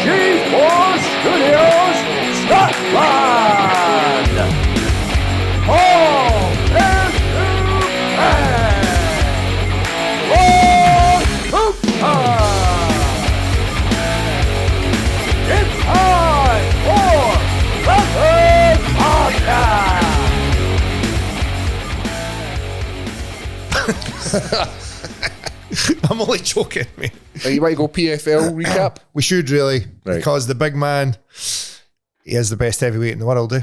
G4 Studios, Scotland. All into it's time for the third podcast. I'm only joking, mate. You might go PFL recap. We should really, Right. because the big man, he is the best heavyweight in the world, eh?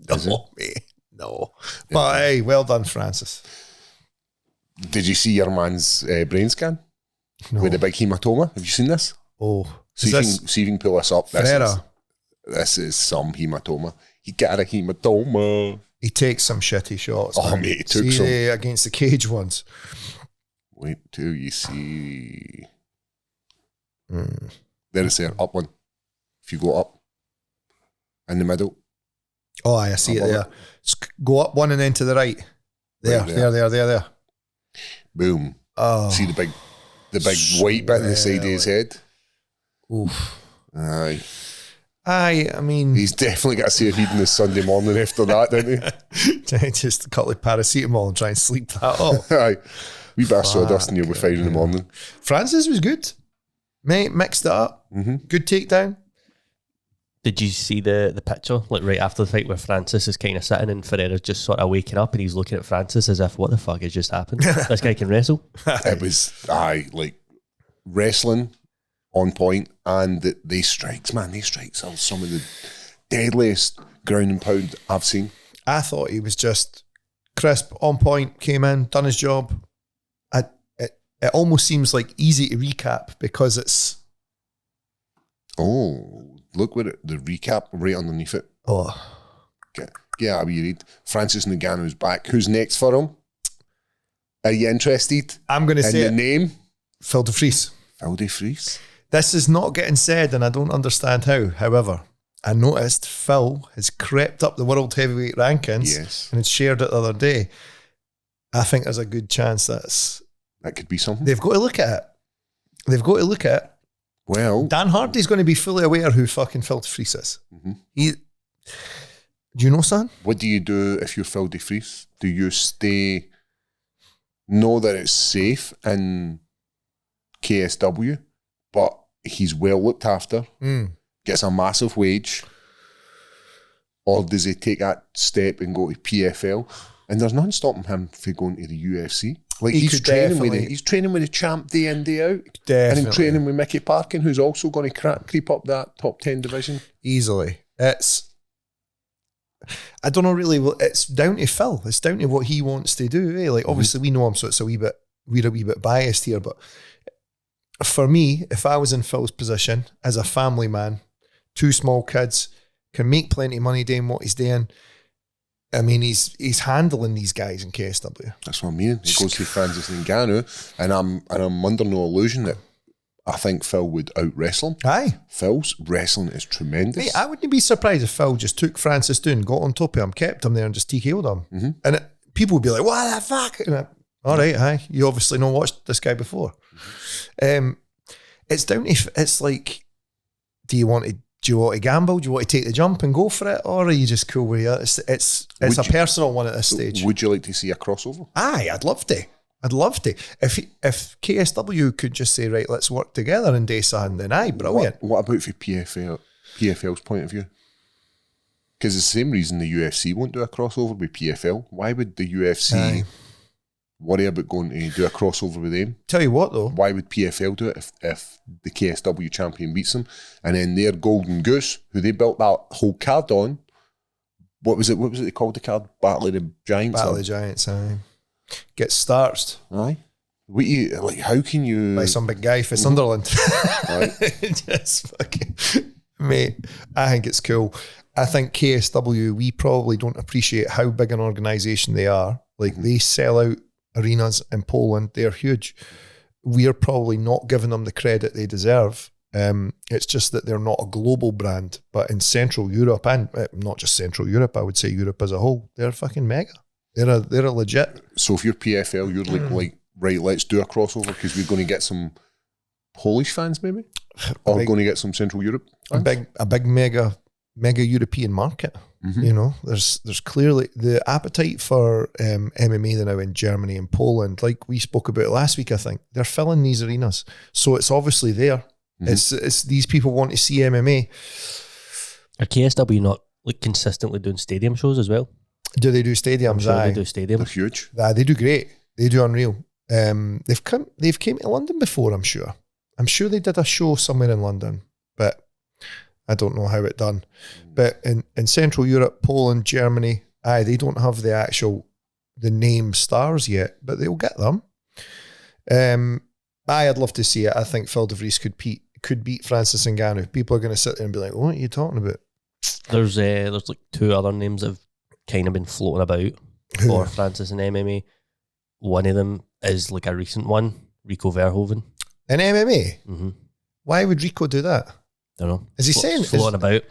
Is No, mate, no. But hey, well done, Francis. Did you see your man's brain scan No. with a big hematoma? Have you seen this? Oh, See is if, this see if you can pull this up. Ferreira? This is some hematoma. He got a hematoma. He takes some shitty shots. Oh, man. mate, he took See some. against the cage ones. Wait till you see. Mm. There it's there, up one. If you go up in the middle. Oh, I see it Above there. Go up one and then to the right. There, Right there. there. Boom. Oh, See the big white bit on the side of his head? oof. Aye. I mean, He's definitely got to see a feed in the Sunday morning after that, didn't he? just a couple of paracetamol and try and sleep that off. Aye. We bit of sawdust and you'll be fine in the morning. Francis was good. Mate, mixed it up. Mm-hmm. Good takedown. Did you see the picture, like right after the fight where Francis is kind of sitting and Ferreira's just sort of waking up and he's looking at Francis as if, what the fuck has just happened? This guy can wrestle. It was, like wrestling on point, and they strikes, man, they strikes are some of the deadliest ground and pound I've seen. I thought he was just crisp, on point, came in, done his job. It almost seems like easy to recap because it's... Oh, look what the recap right underneath it. Oh, Yeah, I'll be read. Francis Ngannou's back. Who's next for him? Are you interested? I'm going to In say the it. name? Phil de Vries. Phil de Vries. This is not getting said and I don't understand how. However, I noticed Phil has crept up the world heavyweight rankings Yes. and had shared it the other day. I think there's a good chance That could be something. they've got to look at it. They've got to look at it. Well, Dan Hardy's going to be fully aware who fucking Phil de Vries is. Mhm. Do you know, son? what do you do if you're Phil de Vries? Do you know that it's safe in KSW, but he's well looked after, gets a massive wage, or does he take that step and go to PFL? And there's nothing stopping him from going to the UFC. Like He he's could training definitely- he's training with the champ day in, day out. And Definitely. then training with Mickey Parkin, who's also going to creep up that top 10 division. Easily. I don't know really. Well, it's down to Phil. It's down to what he wants to do. Eh? Like obviously we know him, so it's we're a wee bit biased here. But for me, if I was in Phil's position as a family man, 2 small kids, can make plenty of money doing what he's doing. I mean, he's handling these guys in KSW. That's what I mean. He goes to Francis Ngannou, and I'm under no illusion that I think Phil would out wrestle him. Aye. Phil's wrestling is tremendous. Mate, I wouldn't be surprised if Phil just took Francis down, got on top of him, kept him there and just TKO'd him. Mhm. And people would be like, what the fuck? And all right, aye. You obviously not watched this guy before. It's down to, it's like, do you want to gamble? Do you want to take the jump and go for it? Or are you just cool with it? It's Would a you- personal one at this stage. Would you like to see a crossover? Aye, I'd love to. If KSW could just say, right, let's work together and do something, then aye, brilliant. What about for PFL's point of view? Because it's the same reason the UFC won't do a crossover with PFL. Why would the UFC Aye. worry about going to do a crossover with them? Tell you what though, Why would PFL do it if the KSW champion beats them? And then their Golden Goose, who they built that whole card on, what was it they called the card? Battle of the Giants? Battle of the Giants, aye. Gets starched Aye. What you, like, how can you... by some big guy for Sunderland. Aye. Just fucking, mate, I think it's cool. I think KSW, we probably don't appreciate how big an organisation they are. Like, they sell out arenas in Poland. They're huge. We're probably not giving them the credit they deserve. It's just that they're not a global brand, but in Central Europe, and not just Central Europe, I would say Europe as a whole, they're fucking mega. They're a legit. So if you're PFL, you're like, right, let's do a crossover because we're going to get some Polish fans, maybe? Or going to get some Central Europe fans? A big mega European market. You know, there's clearly the appetite for MMA now in Germany and Poland, like we spoke about last week. I think they're filling these arenas, so it's obviously there. It's these people want to see MMA. Are KSW not like consistently doing stadium shows as well? Do they do stadiums? Sure Aye. they do stadiums. They're huge. Aye, they do great. They do unreal. They've came to London before. I'm sure they did a show somewhere in London, but I don't know how it done. But in Central Europe, Poland, Germany, they don't have the name stars yet, but they'll get them. I'd love to see it. I think Phil de Vries could beat Francis Ngannou. People are going to sit there and be like, what are you talking about? There's like two other names that have kind of been floating about for Francis in MMA. One of them is like a recent one, Rico Verhoeven. In MMA? Why would Rico do that? Don't know. Is he saying floating about?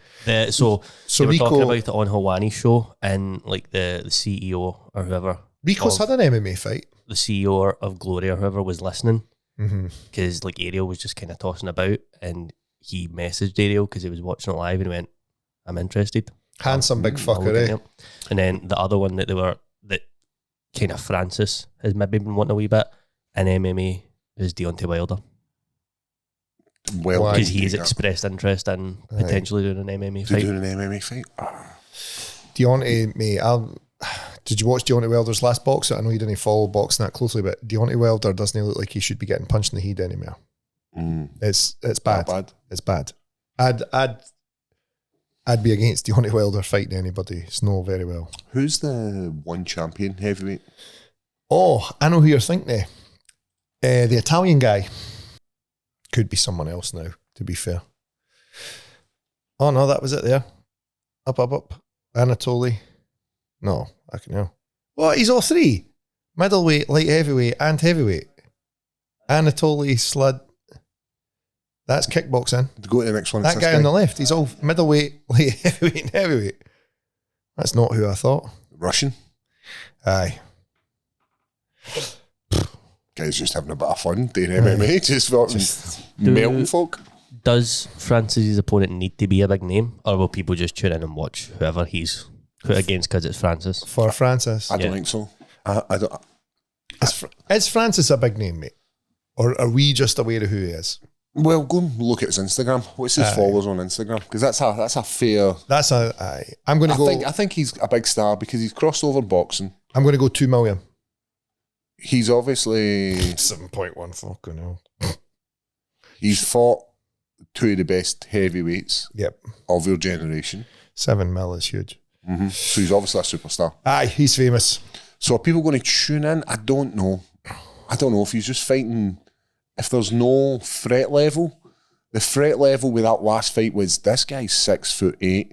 So they were Rico, talking about it on Hawani's show, and like the CEO or whoever. Rico's had an MMA fight. The CEO of Glory or whoever was listening, because like Ariel was just kind of tossing about, and he messaged Ariel because he was watching it live, and he went, "I'm interested." Handsome big fucker, eh? And then the other one that kind of Francis has maybe been wanting a wee bit in MMA is Deontay Wilder. Well, because he's expressed interest in potentially doing an MMA fight. Doing an MMA fight? Deontay, mate, did you watch Deontay Wilder's last boxer? I know you didn't follow boxing that closely, but Deontay Wilder doesn't look like he should be getting punched in the head anymore. It's bad. It's bad. I'd be against Deontay Wilder fighting anybody. It's no very well. Who's the one champion heavyweight? Oh, I know who you're thinking. The Italian guy. Could be someone else now, to be fair. Oh no, that was it there. Up. Anatoly. No, I can know. Well, he's all three. Middleweight, light heavyweight, and heavyweight. Anatoly Slud. That's kickboxing. Go to the next one. That guy on the left, he's all middleweight, light heavyweight, and heavyweight. That's not who I thought. Russian? Aye. Guys just having a bit of fun doing MMA, just fucking melting folk. Does Francis' opponent need to be a big name, or will people just tune in and watch whoever he's put against because it's Francis? For Francis. I don't think so. I don't. Is Francis a big name, mate? Or are we just aware of who he is? Well, go and look at his Instagram. What's his followers on Instagram? Because that's a fair. I'm going to go. I think he's a big star because he's crossed over boxing. I'm going to go 2 million. He's obviously 7.1. Fucking hell. He's fought 2 of the best heavyweights. Yep. Of your generation. 7 mil is huge. So he's obviously a superstar. Aye, he's famous. So are people going to tune in? I don't know. I don't know if he's just fighting. If there's no threat level, the threat level with that last fight was this guy's 6'8"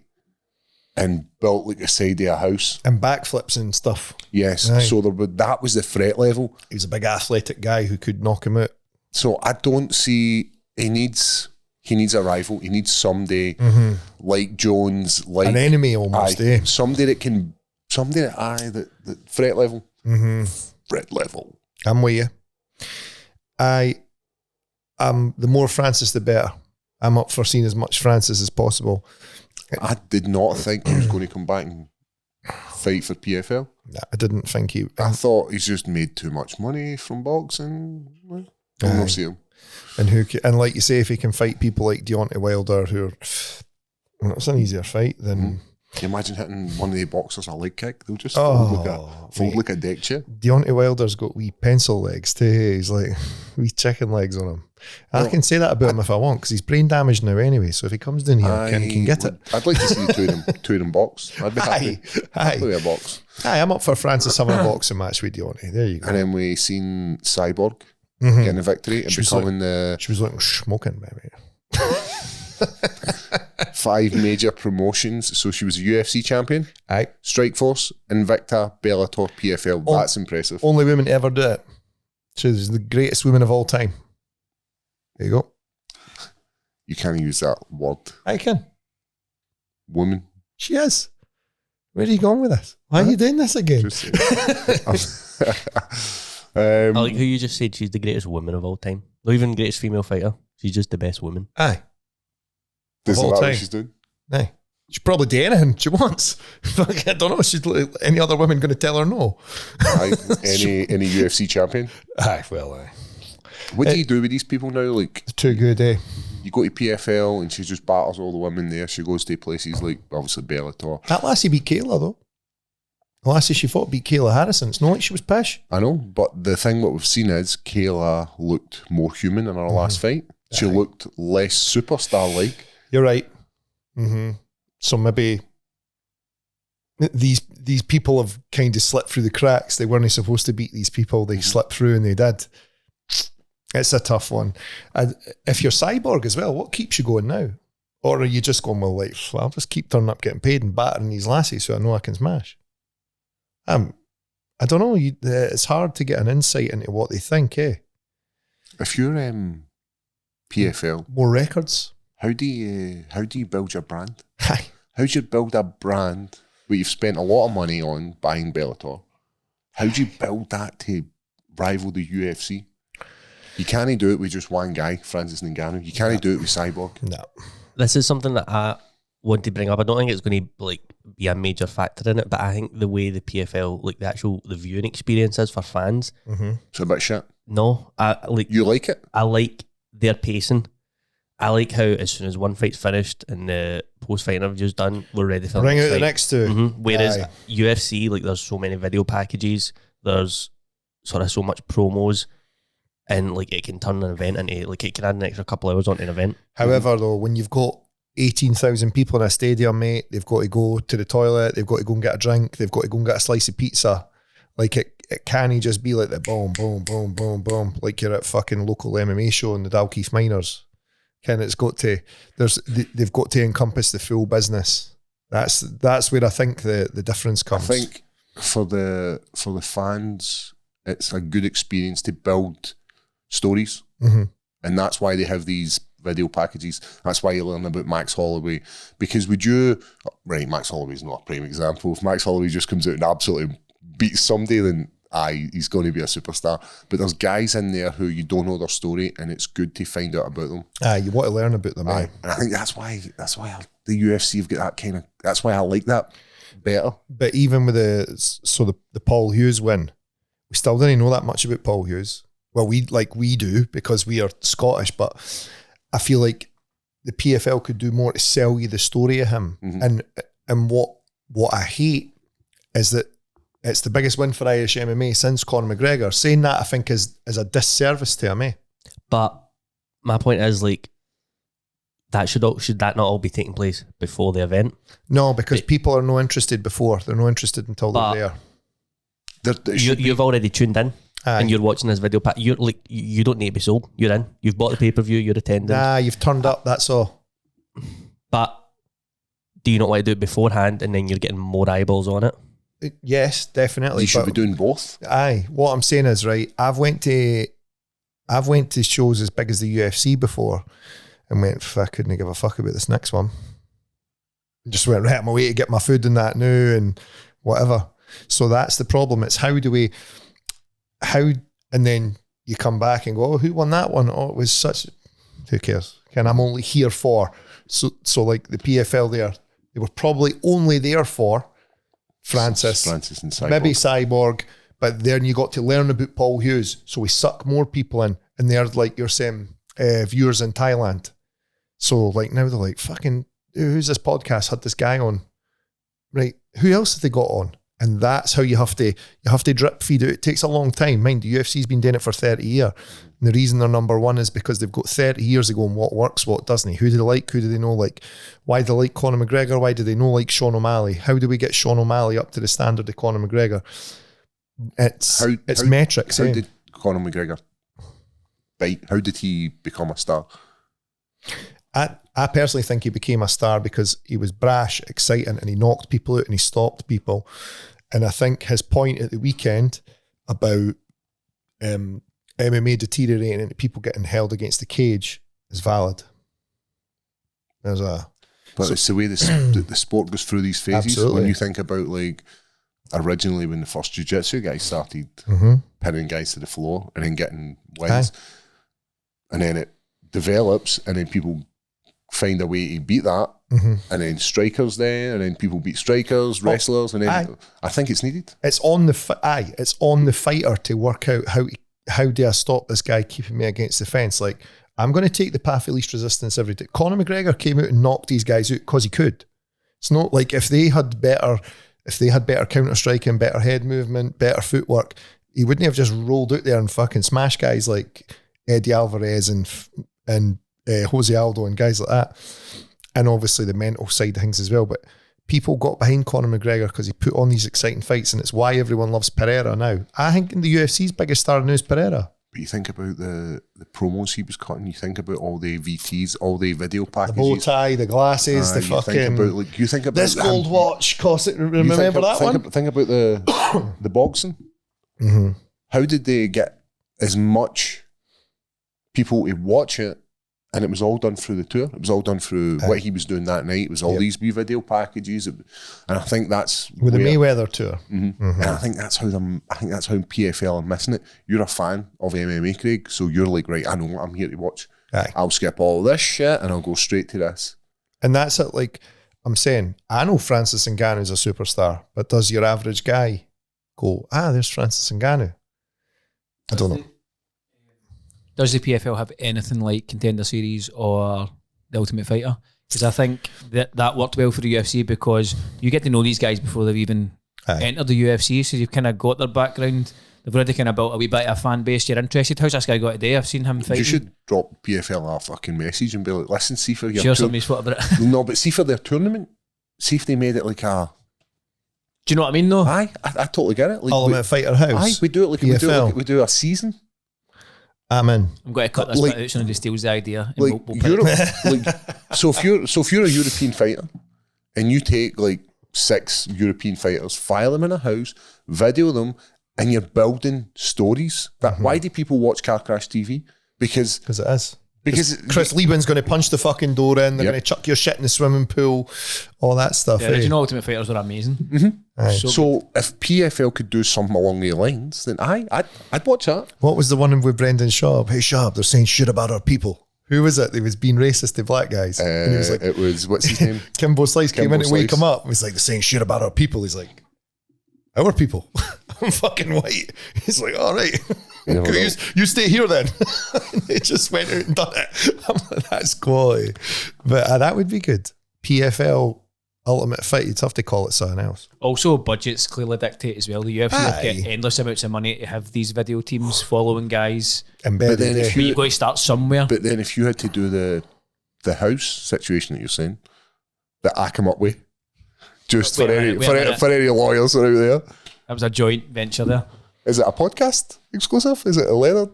and built like the side of a house and backflips and stuff. Yes, Aye. so that was the threat level. He was a big athletic guy who could knock him out. So I don't see he needs a rival. He needs somebody like Jones, like an enemy almost. Somebody that threat level. Threat level. I'm with you. The more Francis, the better. I'm up for seeing as much Francis as possible. I did not think he was going to come back and fight for PFL. Nah, I didn't think he. I thought he's just made too much money from boxing. I'll not see him. And like you say, if he can fight people like Deontay Wilder, it's an easier fight than. Can you imagine hitting one of the boxers a leg kick? They'll just fold like a deck chair. Deontay Wilder's got wee pencil legs too. He's like wee chicken legs on him. I can say that about him if I want, because he's brain damaged now anyway. So if he comes down here, he can get it. I'd like to see two of them box. I'd be happy. Aye. Play a box. Aye, I'm up for Francis having a boxing match with Deontay. There you go. And then we seen Cyborg getting a victory and becoming She was looking smoking, baby. 5 major promotions. So she was a UFC champion. Aye. Strikeforce, Invicta, Bellator, PFL. That's impressive. Only woman to ever do it. She's the greatest woman of all time. There you go. You can't use that word. I can. Woman. She is. Where are you going with this? Why are you doing this again? I like who you just said she's the greatest woman of all time. Not even greatest female fighter. She's just the best woman. Aye. Isn't all that time. what she's doing? Aye. She'd probably do anything she wants. I don't know. She's any other woman going to tell her no? Aye. Any UFC champion? Aye, well, aye. What do you do with these people now? Like, It's too good, eh? you go to PFL and she just batters all the women there. She goes to places like, obviously, Bellator. That lassie beat Kayla, though. The lassie she fought beat Kayla Harrison. It's not like she was pish. I know, but the thing what we've seen is Kayla looked more human in her last fight. She Aye. looked less superstar-like. You're right. So maybe these people have kind of slipped through the cracks. They weren't supposed to beat these people. They slipped through and they did. It's a tough one. And if you're Cyborg as well, what keeps you going now? Or are you just going, well, like, I'll just keep turning up, getting paid and battering these lassies so I know I can smash? I don't know. It's hard to get an insight into what they think, eh? If you're PFL, More records? how do you build your brand? Aye. How do you build a brand where you've spent a lot of money on buying Bellator? How do you build that to rival the UFC? You can't do it with just one guy, Francis Ngannou. You can't do it with Cyborg. No. This is something that I want to bring up. I don't think it's going to like be a major factor in it, but I think the way the PFL, like the viewing experience is for fans. It's a bit shit. No, You like it? I like their pacing. I like how as soon as one fight's finished and the post-fight interview's done, we're ready for Bring out fight. the next two. Whereas Aye. UFC, like there's so many video packages, there's sort of so much promos, and like it can turn an event into, like it can add an extra couple hours onto an event. However, though, when you've got 18,000 people in a stadium, mate, they've got to go to the toilet, they've got to go and get a drink, they've got to go and get a slice of pizza. Like it can't just be like the boom, boom, boom, boom, boom, like you're at fucking local MMA show in the Dalkeith Miners. Ken, it's got to, they've got to encompass the full business. That's where I think the difference comes. I think for the fans, it's a good experience to build stories, and that's why they have these video packages. That's why you learn about Max Holloway, because Max Holloway's not a prime example. If Max Holloway just comes out and absolutely beats somebody, then he's going to be a superstar. But there's guys in there who you don't know their story, and it's good to find out about them. You want to learn about them, eh? And I think that's why the UFC have got that kind of. That's why I like that better. But even with the Paul Hughes win, we still didn't know that much about Paul Hughes. Well, we do because we are Scottish, but I feel like the PFL could do more to sell you the story of him. And what I hate is that it's the biggest win for Irish MMA since Conor McGregor. Saying that, I think, is a disservice to him, eh? But my point is, like, that should that not all be taking place before the event? No, because people are no interested before. They're no interested until they're there. You've already tuned in. Aye. And you're watching this video pack. You're like, you don't need to be sold. You're in. You've bought the pay-per-view. You're attending. Nah, you've turned up. That's all. But do you not want to do it beforehand and then you're getting more eyeballs on it? Yes, definitely. You should be doing both. Aye. What I'm saying is, right, I've went to shows as big as the UFC before and went, I couldn't give a fuck about this next one. Just went right on my way to get my food and that now and whatever. So that's the problem. It's and then you come back and go, oh, who won that one? Oh, it was who cares? And I'm only here for, so like the PFL there, they were probably only there for Francis and Cyborg. Maybe Cyborg, but then you got to learn about Paul Hughes. So we suck more people in, and they're like, you're saying, viewers in Thailand. So like now they're like, fucking, who's this podcast had this guy on? Right, who else have they got on? And that's how you have to drip feed it. It takes a long time. Mind, the UFC's been doing it for 30 years. And the reason they're number one is because they've got 30 years ago on what works, what doesn't. Who do they like? Who do they know like? Why do they like Conor McGregor? Why do they know like Sean O'Malley? How do we get Sean O'Malley up to the standard of Conor McGregor? It's metrics. How did Conor McGregor bite? How did he become a star? I personally think he became a star because he was brash, exciting, and he knocked people out and he stopped people. And I think his point at the weekend about MMA deteriorating and people getting held against the cage is valid. It's the way the sport goes through these phases. Absolutely. When you think about like originally when the first jiu-jitsu guys started pinning guys to the floor and then getting wins, and then it develops, and then people find a way to beat that, and then strikers there, and then people beat strikers, wrestlers, and then I think it's needed. It's on the it's on the fighter to work out how do I stop this guy keeping me against the fence. Like, I'm going to take the path of least resistance every day. Conor McGregor came out and knocked these guys out because he could. It's not like if they had better counter striking, better head movement, better footwork, he wouldn't have just rolled out there and fucking smashed guys like Eddie Alvarez and Jose Aldo and guys like that. And obviously the mental side of things as well. But people got behind Conor McGregor because he put on these exciting fights, and it's why everyone loves Pereira now. I think the UFC's biggest star now is Pereira. But you think about the promos he was cutting, you think about all the VTs, all the video packages. The bow tie, the glasses, the fucking... You think about this gold watch cost it, remember that one? Think about the boxing. Mm-hmm. How did they get as much people to watch it? And it was all done through the tour. It was all done through what he was doing that night. It was all these wee video packages, and I think that's with the Mayweather tour. And I think that's how PFL are missing it. You're a fan of MMA, Craig, so you're like, right, I know what I'm here to watch. Aye. I'll skip all this shit and I'll go straight to this. And that's it. Like I'm saying, I know Francis Ngannou is a superstar, but does your average guy go, there's Francis Ngannou? I don't know. Does the PFL have anything like Contender Series or The Ultimate Fighter? Because I think that worked well for the UFC, because you get to know these guys before they've even entered the UFC, so you've kind of got their background. They've already kind of built a wee bit of a fan base. You're interested. How's this guy got today? I've seen him fighting. You should drop PFL a fucking message and be like, listen, see for your share somebody's foot about it. No, but see for their tournament. See if they made it like a... Do you know what I mean though? Aye, I totally get it. Like, Ultimate Fighter House. Aye, we do it like we do a season. I'm in. I'm going to cut this bit out so nobody steals the idea. Like, we'll Europe, so if you're a European fighter and you take like 6 European fighters, file them in a house, video them, and you're building stories. That why do people watch Car Crash TV? Because it is. Because Chris Liebman's going to punch the fucking door in. They're going to chuck your shit in the swimming pool, all that stuff. Yeah, original Ultimate Fighters were amazing. Mm-hmm. So if PFL could do something along the lines, then I'd watch that. What was the one with Brendan Schaub? Hey Schaub, they're saying shit about our people. Who was it? They was being racist to black guys. And he was like, it was, what's his name? Kimbo Slice came in to wake Slice. him up. He was like, they're saying shit about our people. He's like, our people? I'm fucking white. He's like, all right. You stay here then. They just went out and done it. I'm like, that's quality. But that would be good. PFL Ultimate Fight, you'd have to call it something else. Also, budgets clearly dictate as well. The UFC have get endless amounts of money to have these video teams following guys. Embedded there. But you've got to start somewhere. But then if you had to do the house situation that you're saying, that I come up with, just for any lawyers that are out there. That was a joint venture there. Is it a podcast exclusive? Is it a Leonard?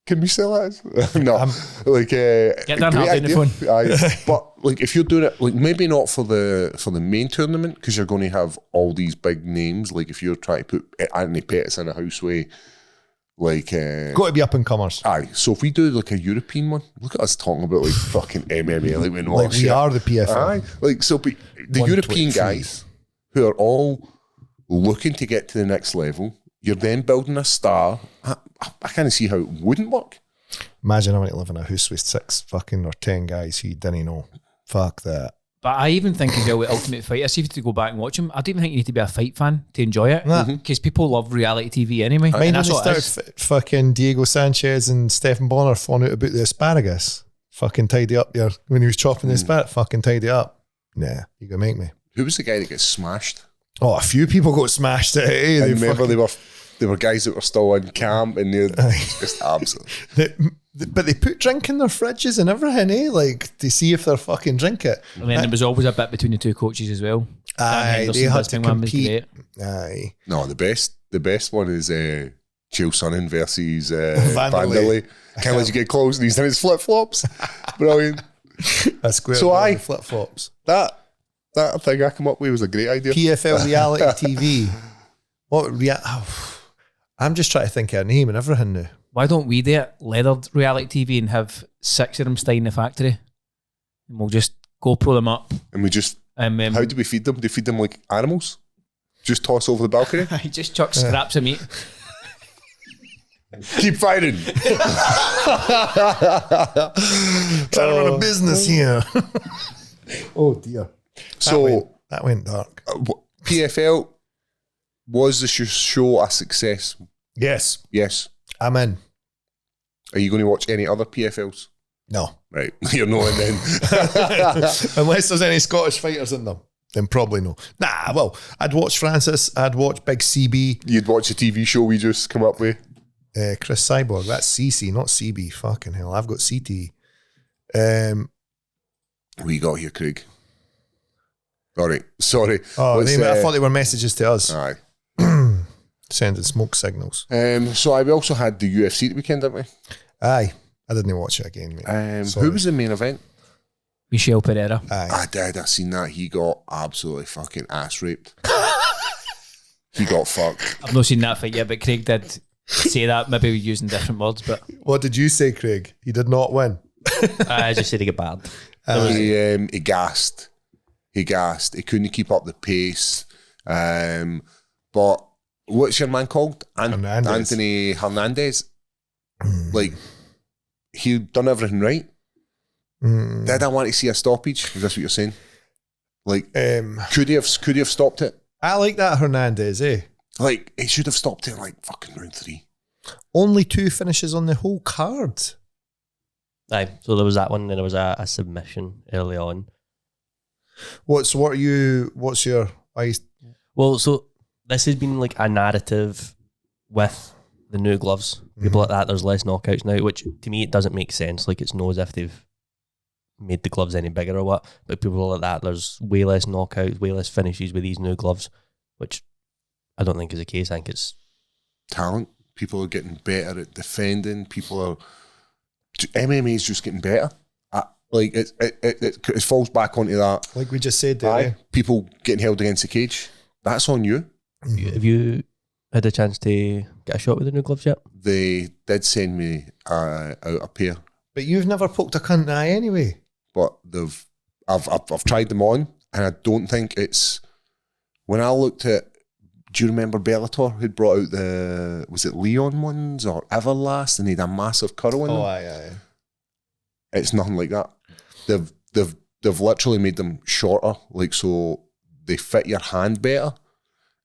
Can we sell that? No. Get down on the phone. Aye. But like if you're doing it, like maybe not for the main tournament, because you're going to have all these big names. Like if you're trying to put Anthony Pettis in a house way, like got to be up and comers. Aye. So if we do like a European one, look at us talking about like fucking MMA, like we know like we are the PFL. Aye. Like so the European guys who are all looking to get to the next level. You're then building a star. I kind of see how it wouldn't work. Imagine having to live in a house with 6 fucking or 10 guys who you didn't know. Fuck that. But I even think as well with Ultimate Fighter, see if you have to go back and watch them, I don't even think you need to be a fight fan to enjoy it. Because people love reality TV anyway. Mind when they started fucking Diego Sanchez and Stephen Bonner fawning out about the asparagus. Fucking tidy up there. When he was chopping the asparagus, fucking tidy up. Nah, you gonna make me. Who was the guy that gets smashed? Oh, a few people got smashed. Hey, I remember they were guys that were still in camp and they're just absolute. But they put drink in their fridges and everything, like to see if they're fucking drink it. And then there was always a bit between the two coaches as well. Aye, they had to compete. Aye. No, the best one is Chael Sonnen versus Vanderlei. Can't let you get close and he's in his flip flops. Brilliant. That's great. So flip flops. That thing I come up with was a great idea. PFL reality TV. I'm just trying to think of a name and everything now. Why don't we do it, leathered reality TV, and have 6 of them stay in the factory? And we'll just GoPro them up. And we just, how do we feed them? Do we feed them like animals? Just toss over the balcony? Just chuck scraps of meat. Keep fighting. Trying to run a business here. Oh dear. So That went dark. PFL, was the show a success? Yes, Yes. I'm in. Are you going to watch any other PFLs? No. Right, you're knowing then. Unless there's any Scottish fighters in them, then probably no. Nah, well, I'd watch Francis, I'd watch Big CB. You'd watch a TV show we just come up with. Chris Cyborg, that's CC, not CB. Fucking hell, I've got CT. What you got here, Craig? All right, sorry. Oh, Let's, I thought they were messages to us. Aye. Sending smoke signals. So we also had the UFC the weekend, didn't we? Aye, I didn't watch it again, mate. Sorry. Who was the main event? Michelle Pereira. Aye. I did. I seen that. He got absolutely fucking ass raped. He got fucked. I've not seen that fight yet, but Craig did say that, maybe using different words, but What did you say, Craig? He did not win. I just said to get bad. He gassed. He gassed. He couldn't keep up the pace. But what's your man called? Hernandez. Anthony Hernandez. Like, he done everything right. Did I want to see a stoppage? Is this what you're saying? Like, could he have stopped it? I like that Hernandez, eh? Like, he should have stopped it like fucking round 3. Only 2 finishes on the whole card. Aye, so there was that one, and there was a submission early on. What's your why? Well, so this has been like a narrative with the new gloves. People like that, there's less knockouts now, which to me, it doesn't make sense. Like, it's no as if they've made the gloves any bigger or what, but people like that, there's way less knockouts, way less finishes with these new gloves, which I don't think is the case. I think it's Talent. People are getting better at defending. MMA is just getting better. Like, it falls back onto that. Like we just said there. Eh? People getting held against the cage. That's on you. Have you had a chance to get a shot with the new gloves yet? They did send me out a pair, But you've never poked a cunt in the eye anyway. but I've tried them on, and I don't think it's. When I looked at, do you remember Bellator who'd brought out was it Leon ones or Everlast, and they had a massive curl in them? Aye. It's nothing like that. They've literally made them shorter, like, so they fit your hand better,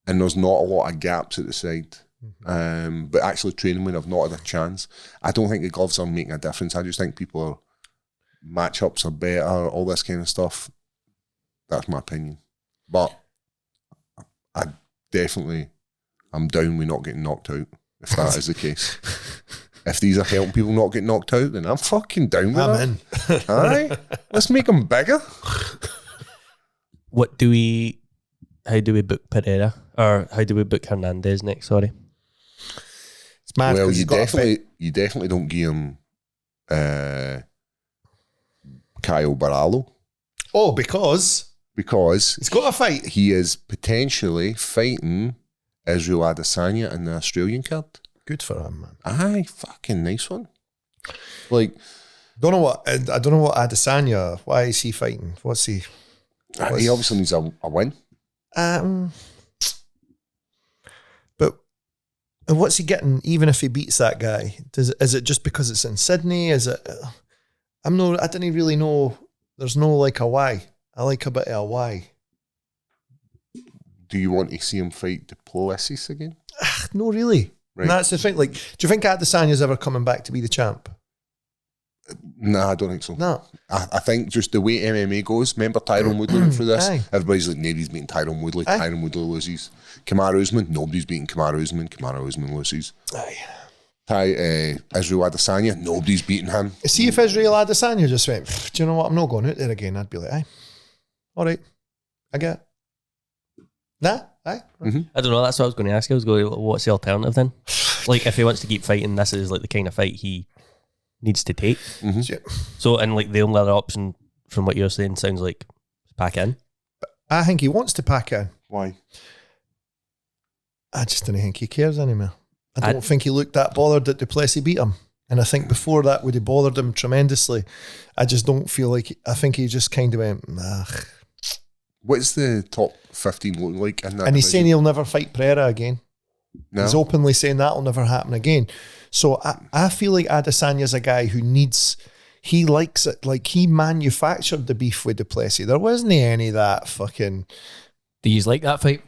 and there's not a lot of gaps at the side. But actually training when I've not had a chance, I don't think the gloves are making a difference. I just think matchups are better, all this kind of stuff. That's my opinion. But I'm down with not getting knocked out, if that is the case. If these are helping people not get knocked out, then I'm fucking down with that. I'm in. Aye, let's make them bigger. How do we book Pereira? Or how do we book Hernandez next? Sorry. It's mad. Well, 'cause you he's got a big- definitely don't give him Kyle Barallo, Oh, because because he's got a fight. he is potentially fighting Israel Adesanya in the Australian card. Good for him, man. Aye, fucking nice one. Like, I don't know what Adesanya. Why is he fighting? What's he? he obviously needs a win. But what's he getting? Even if he beats that guy, is it just because it's in Sydney? Is it? I didn't really know. There's no like a why. I like a bit of a why. Do you want to see him fight Duplessis again? No, really. Right. And that's the thing. Like, do you think Adesanya's ever coming back to be the champ? Nah, I don't think so. No. I think just the way MMA goes, remember Tyron Woodley went through this? Aye. Everybody's like, nobody's beating Tyron Woodley. Aye. Tyron Woodley loses. Kamaru Usman, nobody's beating Kamaru Usman. Kamaru Usman loses. Aye. Israel Adesanya, nobody's beating him. See if Israel Adesanya just went, do you know what? I'm not going out there again. I'd be like, aye. All right. I get it. Nah? Aye. I don't know. That's what I was going to ask. I was going, what's the alternative then? Like, if he wants to keep fighting, this is like the kind of fight he needs to take. So, and like the only other option from what you're saying sounds like pack in. I think he wants to pack in. Why? I just don't think he cares anymore. I don't think he looked that bothered that Duplessis beat him. And I think before that would have bothered him tremendously. I just don't feel like, I think he just kind of went, nah. What's the top 15 looking like in that And he's division? saying he'll never fight Pereira again. No. He's openly saying that'll never happen again. So I feel like Adesanya's a guy who he likes it. Like, he manufactured the beef with Duplessis. There wasn't any of that fucking... Do you like that fight?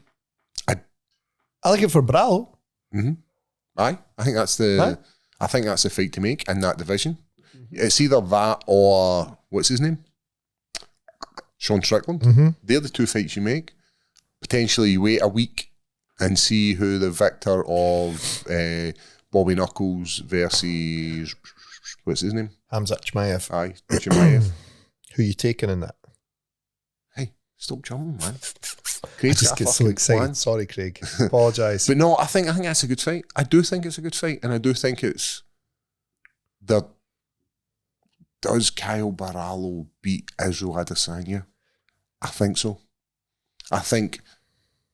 I like it for Brallo. Mm-hmm. Aye, I think that's the fight to make in that division. It's either that or what's his name? Sean Strickland. They're the two fights you make. Potentially you wait a week and see who the victor of Bobby Knuckles versus what's his name? Khamzat Chimaev. Aye, Chimaev. Who you taking in that? Hey, stop jumping, man. I Craig's just got a get so fucking excited. plan. Sorry, Craig. Apologise. But no, I think that's a good fight. I do think it's a good fight, and I do think it's the. Does Kyle Barallo beat Israel Adesanya? I think so. I think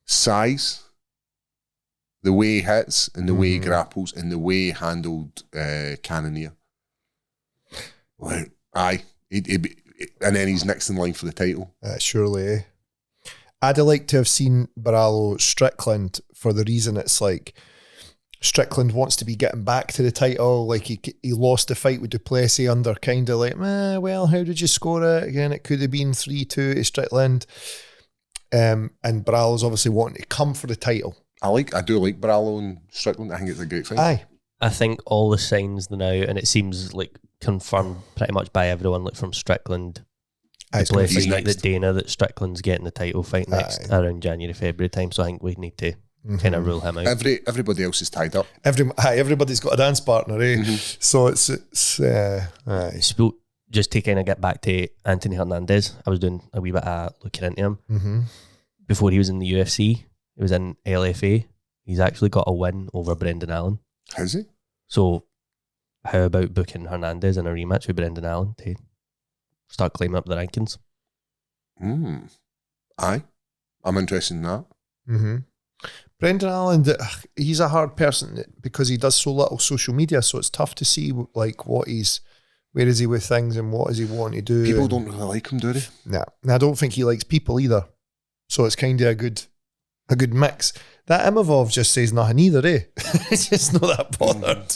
size, the way he hits, and the way he grapples, and the way he handled Cannonier. Well, aye, and then he's next in line for the title. Surely, eh? I'd have liked to have seen Barallo Strickland for the reason it's like Strickland wants to be getting back to the title. Like, he lost the fight with Duplessis under kind of like, well, how did you score it? Again, it could have been 3-2 to Strickland. And Barallo's obviously wanting to come for the title. I do like Barallo and Strickland. I think it's a great fight. Aye. I think all the signs now, and it seems like confirmed pretty much by everyone, like from Strickland, Duplessis, that Dana, that Strickland's getting the title fight next around January, February time. So I think we need to kind of rule him out. Everybody else is tied up. Everybody's got a dance partner, eh? So it's aye. Just to kind of get back to Anthony Hernandez, I was doing a wee bit of looking into him. Before he was in the UFC, he was in LFA. He's actually got a win over Brendan Allen. Has he? So how about booking Hernandez in a rematch with Brendan Allen to start climbing up the rankings? Aye. I'm interested in that. Brendan Allen, he's a hard person because he does so little social media, so it's tough to see like where is he with things and what does he want to do. People don't really like him, do they? Nah, I don't think he likes people either. So it's kind of a good mix. That Imavov just says nothing either, eh? It's just not that bothered.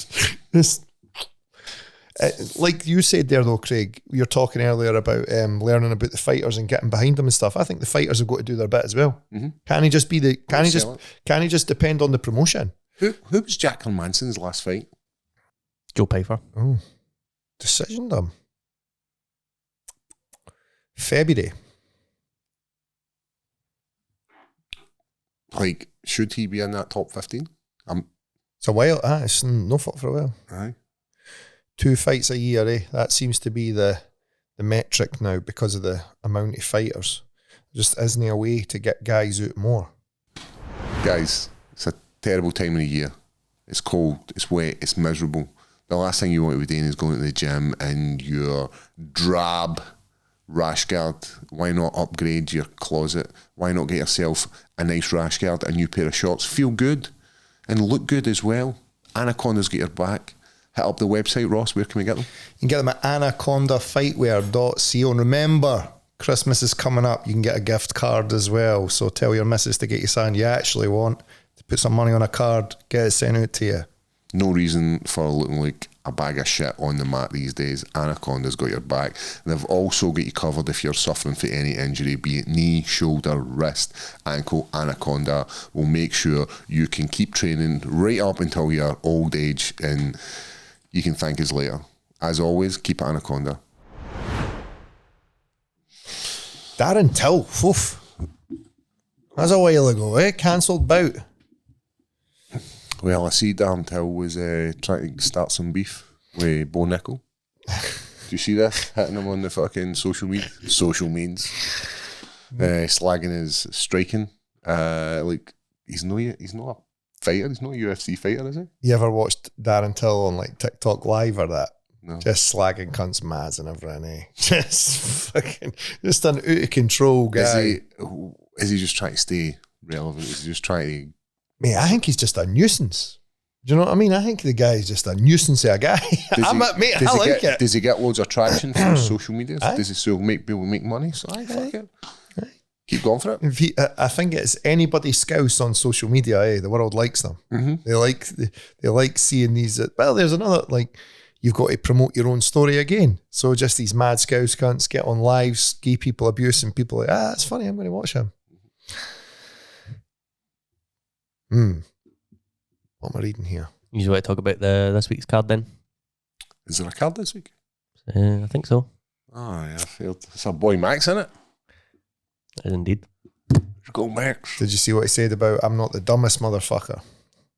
Like you said there though, Craig, you were talking earlier about learning about the fighters and getting behind them and stuff. I think the fighters have got to do their bit as well. Can he just just depend on the promotion? Who was Jack Hermansson's last fight? Joe Pyfer. Oh, decision them. February. Like, should he be in that top 15? It's a while. It's no fault for a while. Aye. 2 fights a year, eh? That seems to be the metric now because of the amount of fighters. Just isn't a way to get guys out more. Guys, it's a terrible time of the year. It's cold, it's wet, it's miserable. The last thing you want to be doing is going to the gym in your drab rash guard. Why not upgrade your closet? Why not get yourself a nice rash guard, a new pair of shorts? Feel good and look good as well. Anaconda's got your back. Hit up the website, Ross. Where can we get them? You can get them at anacondafightwear.co. And remember, Christmas is coming up. You can get a gift card as well. So tell your missus to get you something you actually want, to put some money on a card, get it sent out to you. No reason for looking like a bag of shit on the mat these days. Anaconda's got your back. And they've also got you covered if you're suffering from any injury, be it knee, shoulder, wrist, ankle. Anaconda will make sure you can keep training right up until your old age, and you can thank us later. As always, keep it Anaconda. Darren Till. Oof. That's a while ago, eh? Cancelled bout. Well, I see Darren Till was trying to start some beef with Bo Nickel. Do you see this? Hitting him on the fucking social means. Slagging his striking. Like, he's not a fighter. He's not a UFC fighter, is he? You ever watched Darren Till on like TikTok Live or that? No. Just slagging cunts, mads and everything, eh? Just an out of control guy. Is he just trying to stay relevant? Is he just trying to... Mate, I think he's just a nuisance. Do you know what I mean? I think the guy is just a nuisance of a guy. I like it. Does he get loads of traction from social media? Aye. Does he still make people make money? So fuck it. Keep going for it. I think it's anybody scouse on social media. The world likes them. Mm-hmm. They like seeing these. Well, there's another like. You've got to promote your own story again. So just these mad scouse cunts get on lives, gay people abusing people like, it's funny, I'm going to watch him. What am I reading here? You want to talk about this week's card then? Is there a card this week? I think so. Oh, yeah, I failed. It's our boy Max, isn't it? It is indeed. Go Max. Did you see what he said about, I'm not the dumbest motherfucker?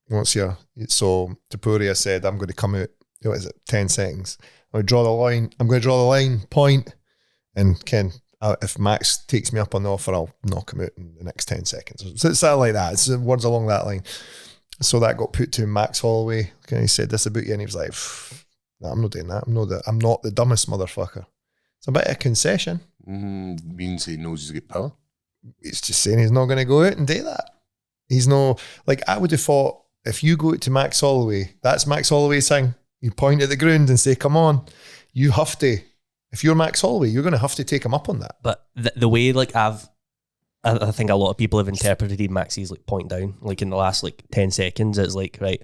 What's your, so Tapuria said, I'm going to come out, what is it, 10 seconds. I'm going to draw the line, point, and Ken, if Max takes me up on the offer, I'll knock him out in the next 10 seconds. So it's something like that. It's words along that line. So that got put to Max Holloway. And he said this about you, and he was like, no, I'm not doing that. I'm not the dumbest motherfucker. It's a bit of a concession. Means he knows he's got power. It's just saying he's not going to go out and do that. He's no, like, I would have thought, if you go to Max Holloway, that's Max Holloway's thing. You point at the ground and say, come on. You have to, if you're Max Holloway, you're going to have to take him up on that. But the way, like, I think a lot of people have interpreted Max's like point down, like in the last like 10 seconds, it's like, right,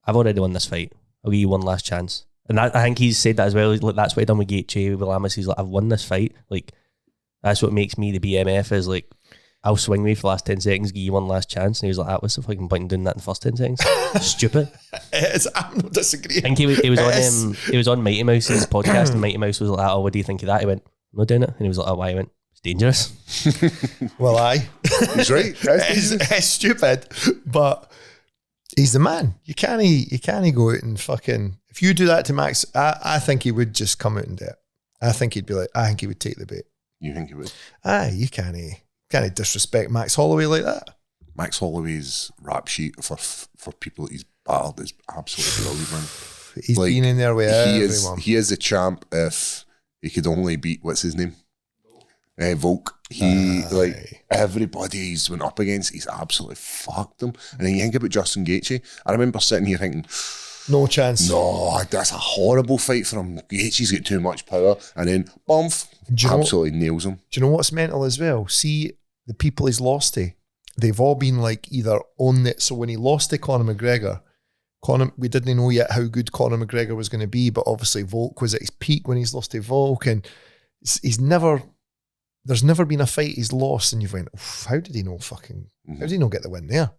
I've already won this fight. I'll give you one last chance. And I think he's said that as well. Like, that's what he done with Gaethje, with Lamas. He's like, I've won this fight. Like, that's what makes me the BMF, is like, I'll swing me for the last 10 seconds, give you one last chance. And he was like, what's the fucking point in doing that in the first 10 seconds? Stupid. I'm not disagreeing. I think he was on Mighty Mouse's podcast, and Mighty Mouse was like, oh, what do you think of that? He went, I'm not doing it. And he was like, oh, why? He went, it's dangerous. Well, aye. He's right. It's stupid, but he's the man. You can't go out and fucking, if you do that to Max, I think he would just come out and do it. I think he'd be like, I think he would take the bait. You think he would? Aye, you can't disrespect Max Holloway like that. Max Holloway's rap sheet for people that he's battled is absolutely brilliant, man. He's been in there with everyone. He is the champ if he could only beat, what's his name? Volk. Everybody he's went up against, he's absolutely fucked them. And then you think about Justin Gaethje. I remember sitting here thinking, no chance. No, that's a horrible fight for him. Gaethje's got too much power. And then, bump, absolutely nails him. Do you know what's mental as well? See, the people he's lost to, they've all been like either on it. So when he lost to Conor McGregor, we didn't know yet how good Conor McGregor was going to be, but obviously Volk was at his peak when he's lost to Volk, and there's never been a fight he's lost and you've went, how did he not get the win there?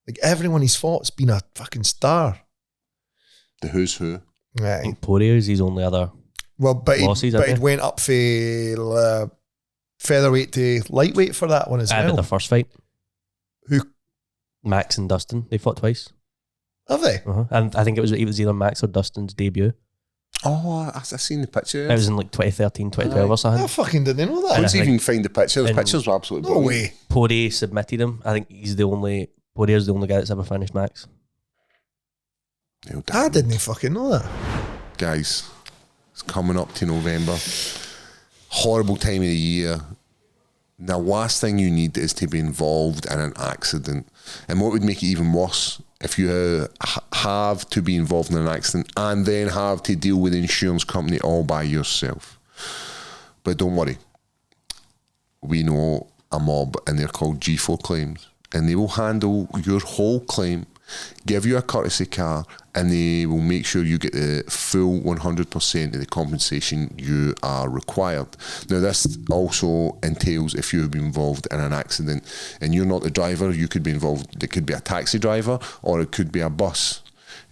Like, everyone he's feught's been a fucking star. The who's who. I think Poirier's his only other losses. But it went up for featherweight to lightweight for that one as well. But their first fight. Who? Max and Dustin. They fought twice. Have they? And I think it was either Max or Dustin's debut. Oh, I've seen the picture. It was in like 2013, 2012 or something. I fucking didn't know that. I didn't even find the picture. The pictures were absolutely no brilliant. way. Poirier submitted him. I think Poirier's the only guy that's ever finished Max. I didn't fucking know that. Guys, it's coming up to November. Horrible time of the year. The last thing you need is to be involved in an accident. And what would make it even worse, if you have to be involved in an accident and then have to deal with the insurance company all by yourself. But don't worry. We know a mob, and they're called G4 Claims, and they will handle your whole claim, give you a courtesy car, and they will make sure you get the full 100% of the compensation you are required. Now, this also entails if you have been involved in an accident and you're not the driver, you could be involved. It could be a taxi driver or it could be a bus.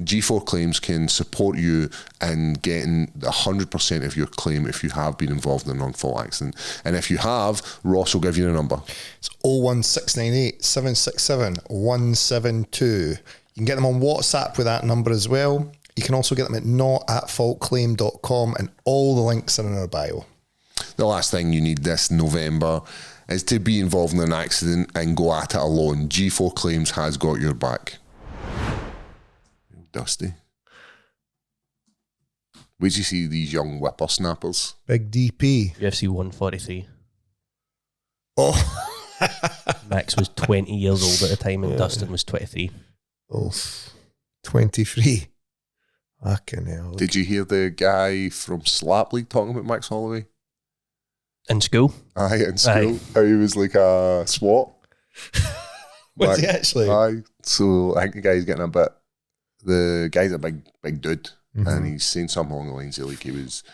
G4 Claims can support you in getting 100% of your claim if you have been involved in a non-fault accident. And if you have, Ross will give you the number. It's 01698 767 172. You can get them on WhatsApp with that number as well. You can also get them at notatfaultclaim.com, and all the links are in our bio. The last thing you need this November is to be involved in an accident and go at it alone. G4 Claims has got your back. Dusty. Where'd you see these young whippersnappers? Big DP. UFC 143. Oh. Max was 20 years old at the time and Dustin was 23. Oh, 23. Fucking hell. Did you hear the guy from Slap League talking about Max Holloway? In school? Aye, in school. How he was like a SWAT. Was he actually? Aye. So I think the guy's a big dude, and he's saying something along the lines of like he was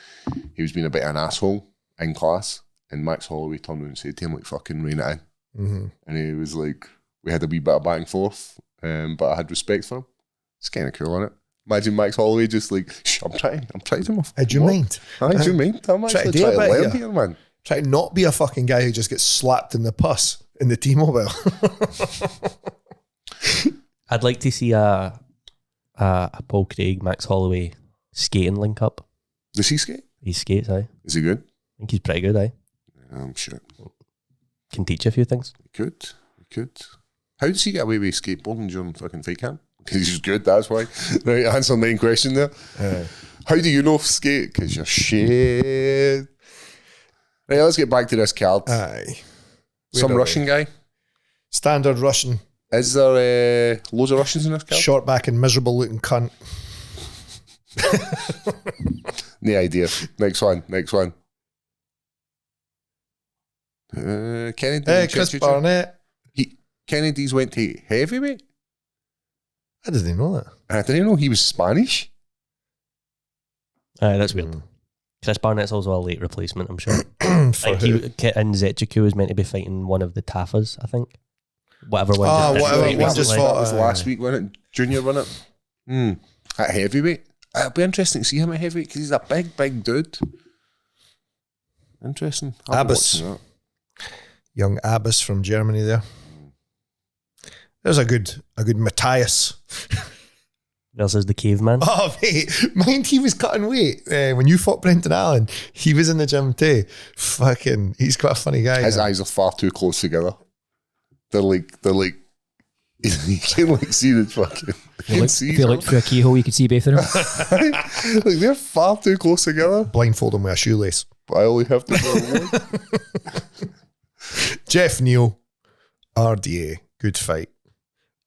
being a bit of an asshole in class, and Max Holloway turned around and said to him like fucking rein it in, and he was like, we had a wee bit of back and forth, but I had respect for him. It's kind of cool, isn't it? Imagine Max Holloway just like, shh, I'm trying to my Do you mind? Aye, do you mind? I'm actually trying to learn here, man. Try to not be a fucking guy who just gets slapped in the puss in the T-Mobile. I'd like to see a Paul Craig, Max Holloway skating link up. Does he skate? He skates, aye. Is he good? I think he's pretty good, aye. I'm sure. Can teach you a few things. He could. How does he get away with skateboarding during fucking fight camp? Because he's good, that's why. Right, answer the main question there. How do you know skate? Because you're shit. Right, let's get back to this card. Aye. Some Russian guy. Standard Russian. Is there loads of Russians in this card? Short back and miserable looking cunt. No idea. Next one. Kennedy. Chris Barnett. Kennedy's went to heavyweight? I didn't know that. I didn't know he was Spanish. Aye, that's weird. Chris Barnett's also a late replacement, I'm sure. For Like who? Zetchiku was meant to be fighting one of the Tafas, I think. Whatever one. One just fought. That was last week, wasn't it? Junior, wasn't it? At heavyweight. It'll be interesting to see him at heavyweight because he's a big dude. Interesting. Abbas. Young Abbas from Germany there. There's a good Matthias. Versus the caveman. Oh, mate. Mind he was cutting weight. When you fought Brenton Allen, he was in the gym too. Fucking, he's quite a funny guy. His eyes are far too close together. They're like, you can like see the fucking. If you looked through a keyhole, you could see both of them. Like they're far too close together. Blindfold him with a shoelace. But I only have to do one. Jeff Neal, RDA, good fight.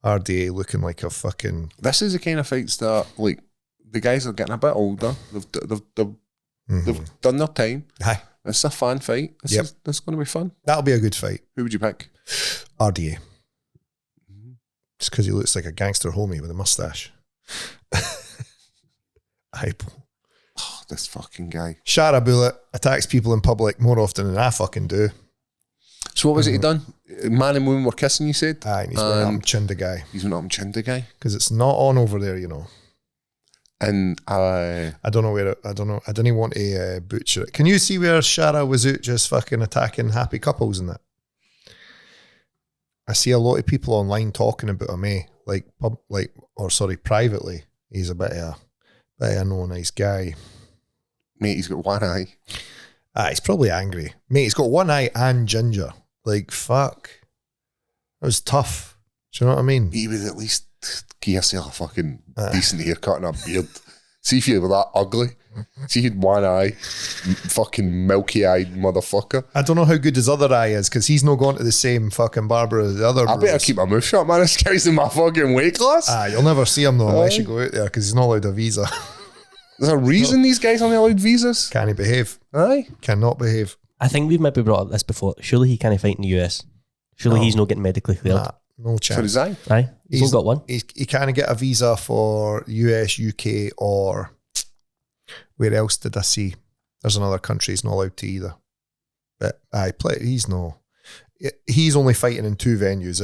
RDA looking like a fucking. This is the kind of fights that like the guys are getting a bit older. They've done their time. Aye. It's a fan fight. This is going to be fun. That'll be a good fight. Who would you pick? RDA. Just because he looks like a gangster homie with a mustache. Hype. Oh, this fucking guy. Shara Bullet attacks people in public more often than I fucking do. So what was it he done? Man and woman were kissing, you said? Aye, and he's went up and chinned a guy. He's went up and chinned a guy? Because it's not on over there, you know. And I don't know where I didn't want to butcher it. Can you see where Shara was out just fucking attacking happy couples and that? I see a lot of people online talking about him, privately. He's a bit of a no nice guy. Mate, he's got one eye. He's probably angry. Mate, he's got one eye and ginger. Like, fuck. That was tough. Do you know what I mean? He would at least give yourself a fucking decent haircut and a beard. See if you were that ugly. See if you had one eye. Fucking milky-eyed motherfucker. I don't know how good his other eye is because he's not going to the same fucking barber as the other I better keep my mouth shut, man. This guy's in my fucking weight class. You'll never see him though unless you go out there because he's not allowed a visa. There's a reason these guys aren't allowed visas. Can he behave? Aye. Cannot behave. I think we've maybe brought up this before. Surely he can't fight in the US. Surely he's not getting medically cleared. Nah, no chance. For his eye? Aye. He's only got one. He can't get a visa for US, UK, or where else did I see? There's another country he's not allowed to either. But he's only fighting in 2 venues,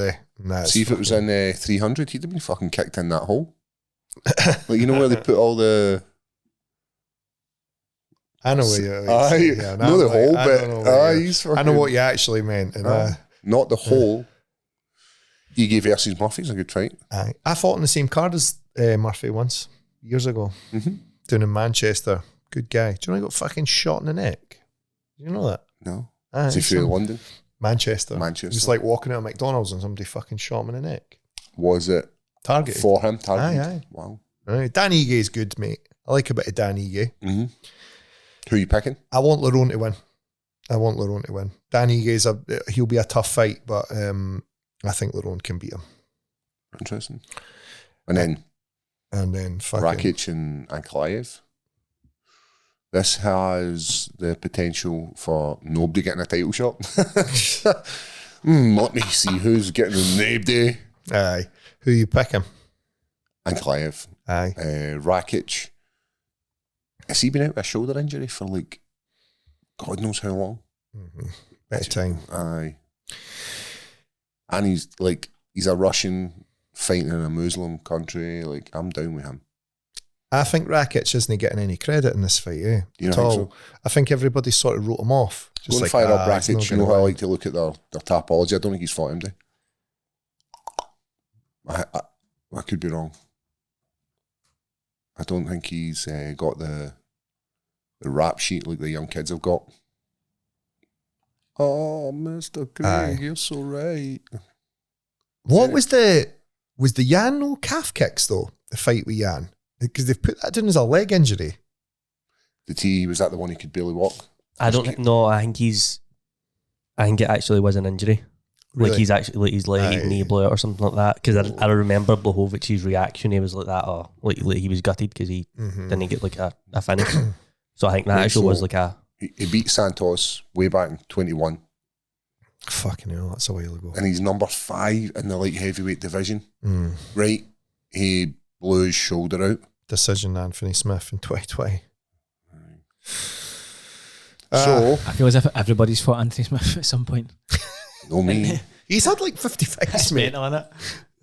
See if it was in 300, he'd have been fucking kicked in that hole. Like, you know where they put all the... I know where you're. Know the hole bit. I know what you actually meant. And, not the hole. Ige versus Murphy's a good fight. I fought on the same card as Murphy once, years ago, down in Manchester. Good guy. Do you know he got fucking shot in the neck? Do you know that? No. Is he from London? Manchester. Just like walking out of McDonald's and somebody fucking shot him in the neck. Was it targeted? For him, targeted? Aye. Wow. Right. Dan Ige's good, mate. I like a bit of Dan Ige. Who are you picking? I want Lerone to win. Dan Ige's he'll be a tough fight, but I think Lerone can beat him. Interesting. And then fucking Rakic and Ankalaev. This has the potential for nobody getting a title shot. Let me see who's getting the name day. Aye. Who you picking? Ankalaev. Aye. Rakic. Has he been out with a shoulder injury for like God knows how long? Better time. Aye. And he's a Russian fighting in a Muslim country. Like, I'm down with him. I think Rakic isn't getting any credit in this fight, You at don't all. think so? I think everybody sort of wrote him off. Go and fire up he's not Rakic. You know gonna how I win. like to look at their topology. I don't think he's fought him, I could be wrong. I don't think he's got the rap sheet like the young kids have got. Oh, Mr. Craig, you're so right. What was the Yan no calf kicks though? The fight with Yan, because they've put that down as a leg injury. Was that the one he could barely walk? I don't know. I think it actually was an injury. Really? Like he's actually like his leg knee blew out or something like that. Because I remember Blachowicz' reaction. He was like that. Oh, like he was gutted because he didn't get like a finish. So I think that actually was like a. He beat Santos way back in 21. Fucking hell, that's a while ago. And he's number 5 in the light heavyweight division. Right? He blew his shoulder out. Decision Anthony Smith in 2020. So I feel as if everybody's fought Anthony Smith at some point. no me. He's had like 50 fights, It's mate. mental,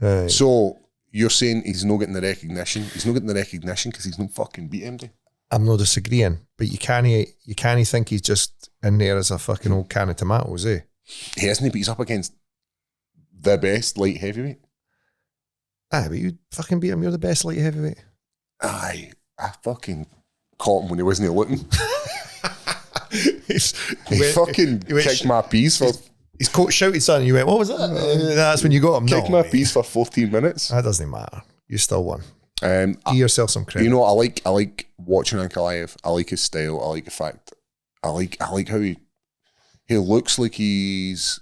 innit? So you're saying he's not getting the recognition? He's not getting the recognition because he's not fucking beat him, I'm not disagreeing, but you can't think he's just in there as a fucking old can of tomatoes, eh? He hasn't, but he's up against the best light heavyweight. Aye, but you fucking beat him. You're the best light heavyweight. Aye, I fucking caught him when he wasn't looking. He fucking kicked my piece for. His coach shouted something and you went, what was that? That's when you got him. Kicked No, my mate. piece for 14 minutes. That doesn't matter. You still won. Give Give yourself some credit. You know, I like watching Ankalaev. I like his style. I like the fact. I like how he looks like he's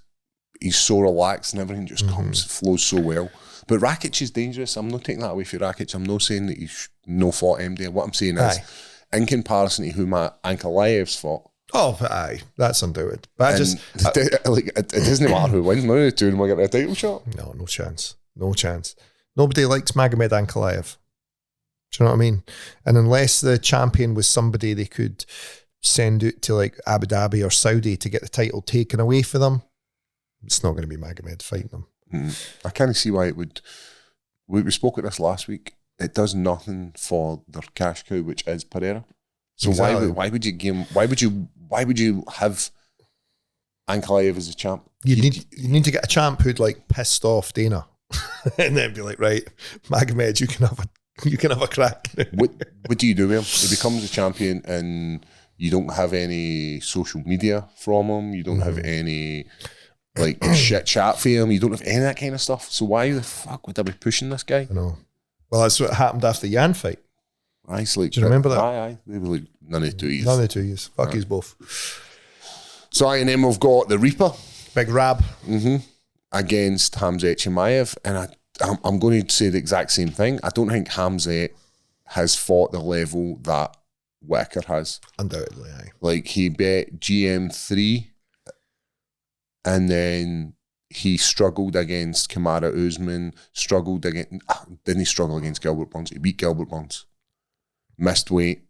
so relaxed and everything just flows so well. But Rakic is dangerous. I'm not taking that away from Rakic. I'm not saying that he's no fought MD. What I'm saying is, in comparison to who Ankalaev's fought. Oh, aye, that's undoubted. But it doesn't matter who wins. None of the two of them are getting a title shot. no chance. No chance. Nobody likes Magomed Ankalaev. Do you know what I mean? And unless the champion was somebody they could send out to like Abu Dhabi or Saudi to get the title taken away for them, it's not going to be Magomed fighting them. I can't see why it would. We spoke at this last week. It does nothing for their cash cow, which is Pereira. So Exactly. why would you give him, why would you have Ankalaev as a champ? You need to get a champ who'd like pissed off Dana, and then be like, right, Magomed, you can have a crack. What do you do with him? He becomes a champion, and you don't have any social media from him. You don't have any like shit chat for him. You don't have any of that kind of stuff. So why the fuck would I be pushing this guy? I know. Well, that's what happened after the Yan fight. It's like, Do you remember that? Aye. They were like none of the 2 years. None of the 2 years. Fuck yous both. So and then we've got the Reaper Big Rab. against �'Sabet Chimaev, and I'm going to say the exact same thing. I don't think �'Sabet has fought the level that Whittaker has. Undoubtedly, aye. Like, he bet GM3, and then he struggled against Kamaru Usman, didn't he struggle against Gilbert Burns? He beat Gilbert Burns. Missed weight.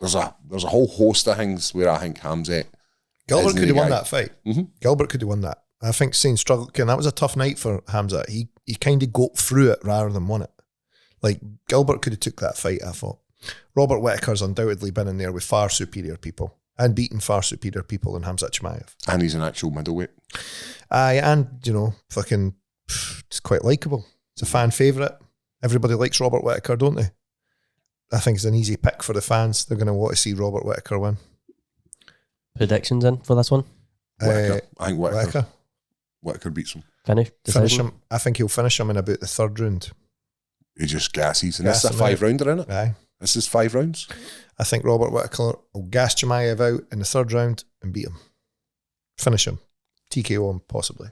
There's a whole host of things where I think �'Sabet Gilbert could have won guy. that fight. Gilbert could have won that. I think saying struggle, and that was a tough night for �'Sabet. He kind of got through it rather than won it. Like, Gilbert could have took that fight, I thought. Robert Whittaker's undoubtedly been in there with far superior people and beaten far superior people than �'Sabet Chimaev. And he's an actual middleweight. Aye, and, fucking, it's quite likeable. It's a fan favourite. Everybody likes Robert Whittaker, don't they? I think it's an easy pick for the fans. They're going to want to see Robert Whittaker win. Predictions in for this one? Whittaker. I think Whittaker. Whittaker beats him. Finish Him. I think he'll finish him in about the third round. He just gasses. And this is a Gas him out. 5-rounder, isn't it? Aye. This is 5 rounds. I think Robert Whittaker will gas Chimaev out in the third round and beat him. Finish him. TKO him, possibly.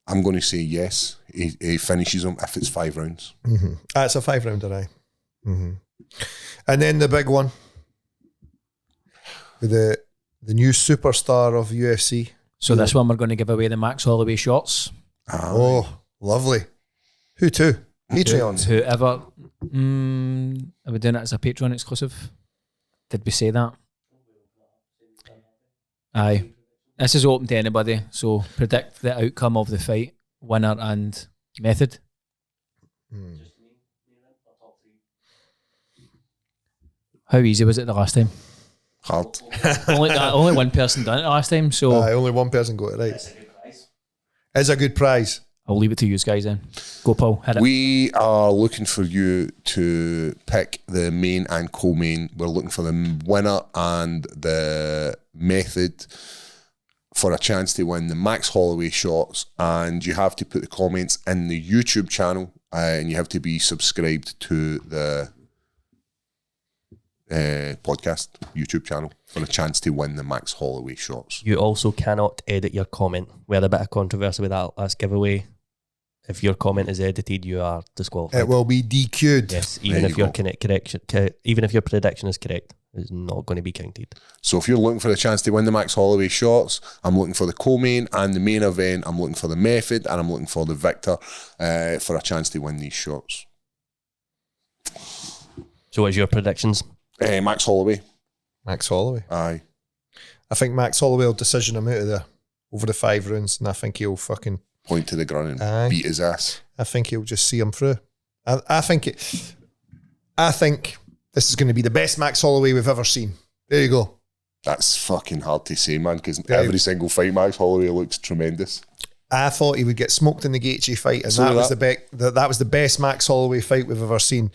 I'm going to say yes. He finishes him if it's 5 rounds. It's a 5-rounder, aye. And then the big one. with the new superstar of UFC. So this one we're going to give away the Max Holloway shorts. Oh, lovely. Who to? Patreons. Whoever. Are we doing it as a Patreon exclusive? Did we say that? Aye. This is open to anybody. So predict the outcome of the fight, winner and method. How easy was it the last time? Hard. only one person done it the last time, so Only one person got it right. It's a good prize. I'll leave it to you guys then. Go, Paul. Hit it. We are looking for you to pick the main and co-main. We're looking for the winner and the method for a chance to win the Max Holloway shots. And you have to put the comments in the YouTube channel, and you have to be subscribed to the podcast YouTube channel for a chance to win the Max Holloway shots. You also cannot edit your comment. We had a bit of controversy with that last giveaway. If your comment is edited, you are disqualified. It will be DQ'd. Yes, even There if you your go. even if your prediction is correct, it's not going to be counted. So if you're looking for a chance to win the Max Holloway shots, I'm looking for the co-main and the main event. I'm looking for the method, and I'm looking for the victor for a chance to win these shots. So what's your predictions? Max Holloway. Max Holloway. Aye. I think Max Holloway will decision him out of there over the 5 rounds, and I think he'll fucking... Point to the ground Aye. and beat his ass. I think he'll just see him through. I think this is going to be the best Max Holloway we've ever seen. There you go. That's fucking hard to say, man, because Yeah. every single fight Max Holloway looks tremendous. I thought he would get smoked in the Gaethje fight, and So that did was that. that was the best Max Holloway fight we've ever seen.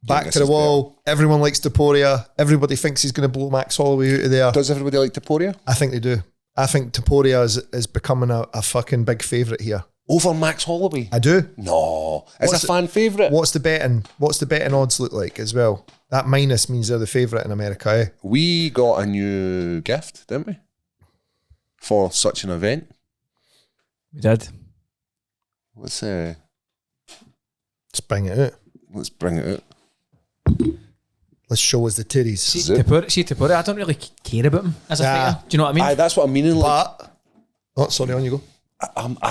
Back this to the is wall. Everyone likes Topuria. Everybody thinks he's going to blow Max Holloway out of there. Does everybody like Topuria? I think they do. I think Topuria is becoming a fucking big favourite here. Over Max Holloway? I do. No. It's What's a fan favourite. What's the betting odds look like as well? That minus means they're the favourite in America, eh? We got a new gift, didn't we? For such an event. We did. Let's Let's bring it out. bring it out. Let's show us the titties. Zip. Tapura, I don't really care about him as a Nah. fighter. Do you know what I mean? Aye, that's what I'm meaning. Like, But sorry, on you go. like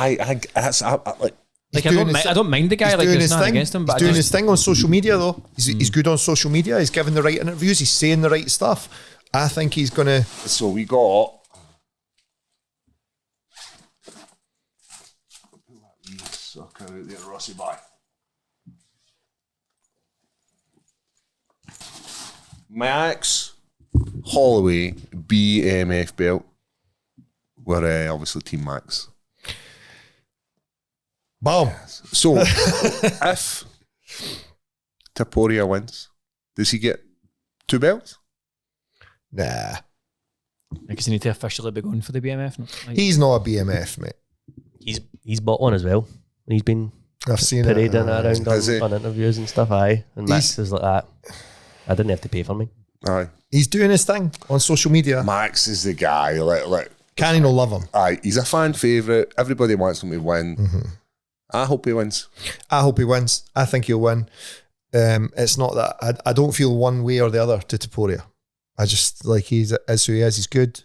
Like I doing don't, his- I don't mind the guy. He's Like doing there's his nothing thing. against him, He's but I doing just, his thing on social media though. He's good on social media. He's giving the right interviews. He's saying the right stuff. I think he's gonna. so we got. Sucker out there, Rossi, bye. Max Holloway BMF belt. We're obviously Team Max. Boom. So, if Topuria wins, does he get 2 belts? Nah, because you need to officially be going for the BMF. Like, he's not a BMF, mate. He's bought one as well. He's been I've seen parading it. around Has he? on interviews and stuff. Aye, and Max is like that. I didn't have to pay for me. Aye. He's doing his thing on social media. Max is the guy. Like, Can he not love him? aye, he's a fan favourite. Everybody wants him to win. I hope he wins. I hope he wins. I think he'll win. It's not that I don't feel one way or the other to Topuria. I just like he's who he is. He's good,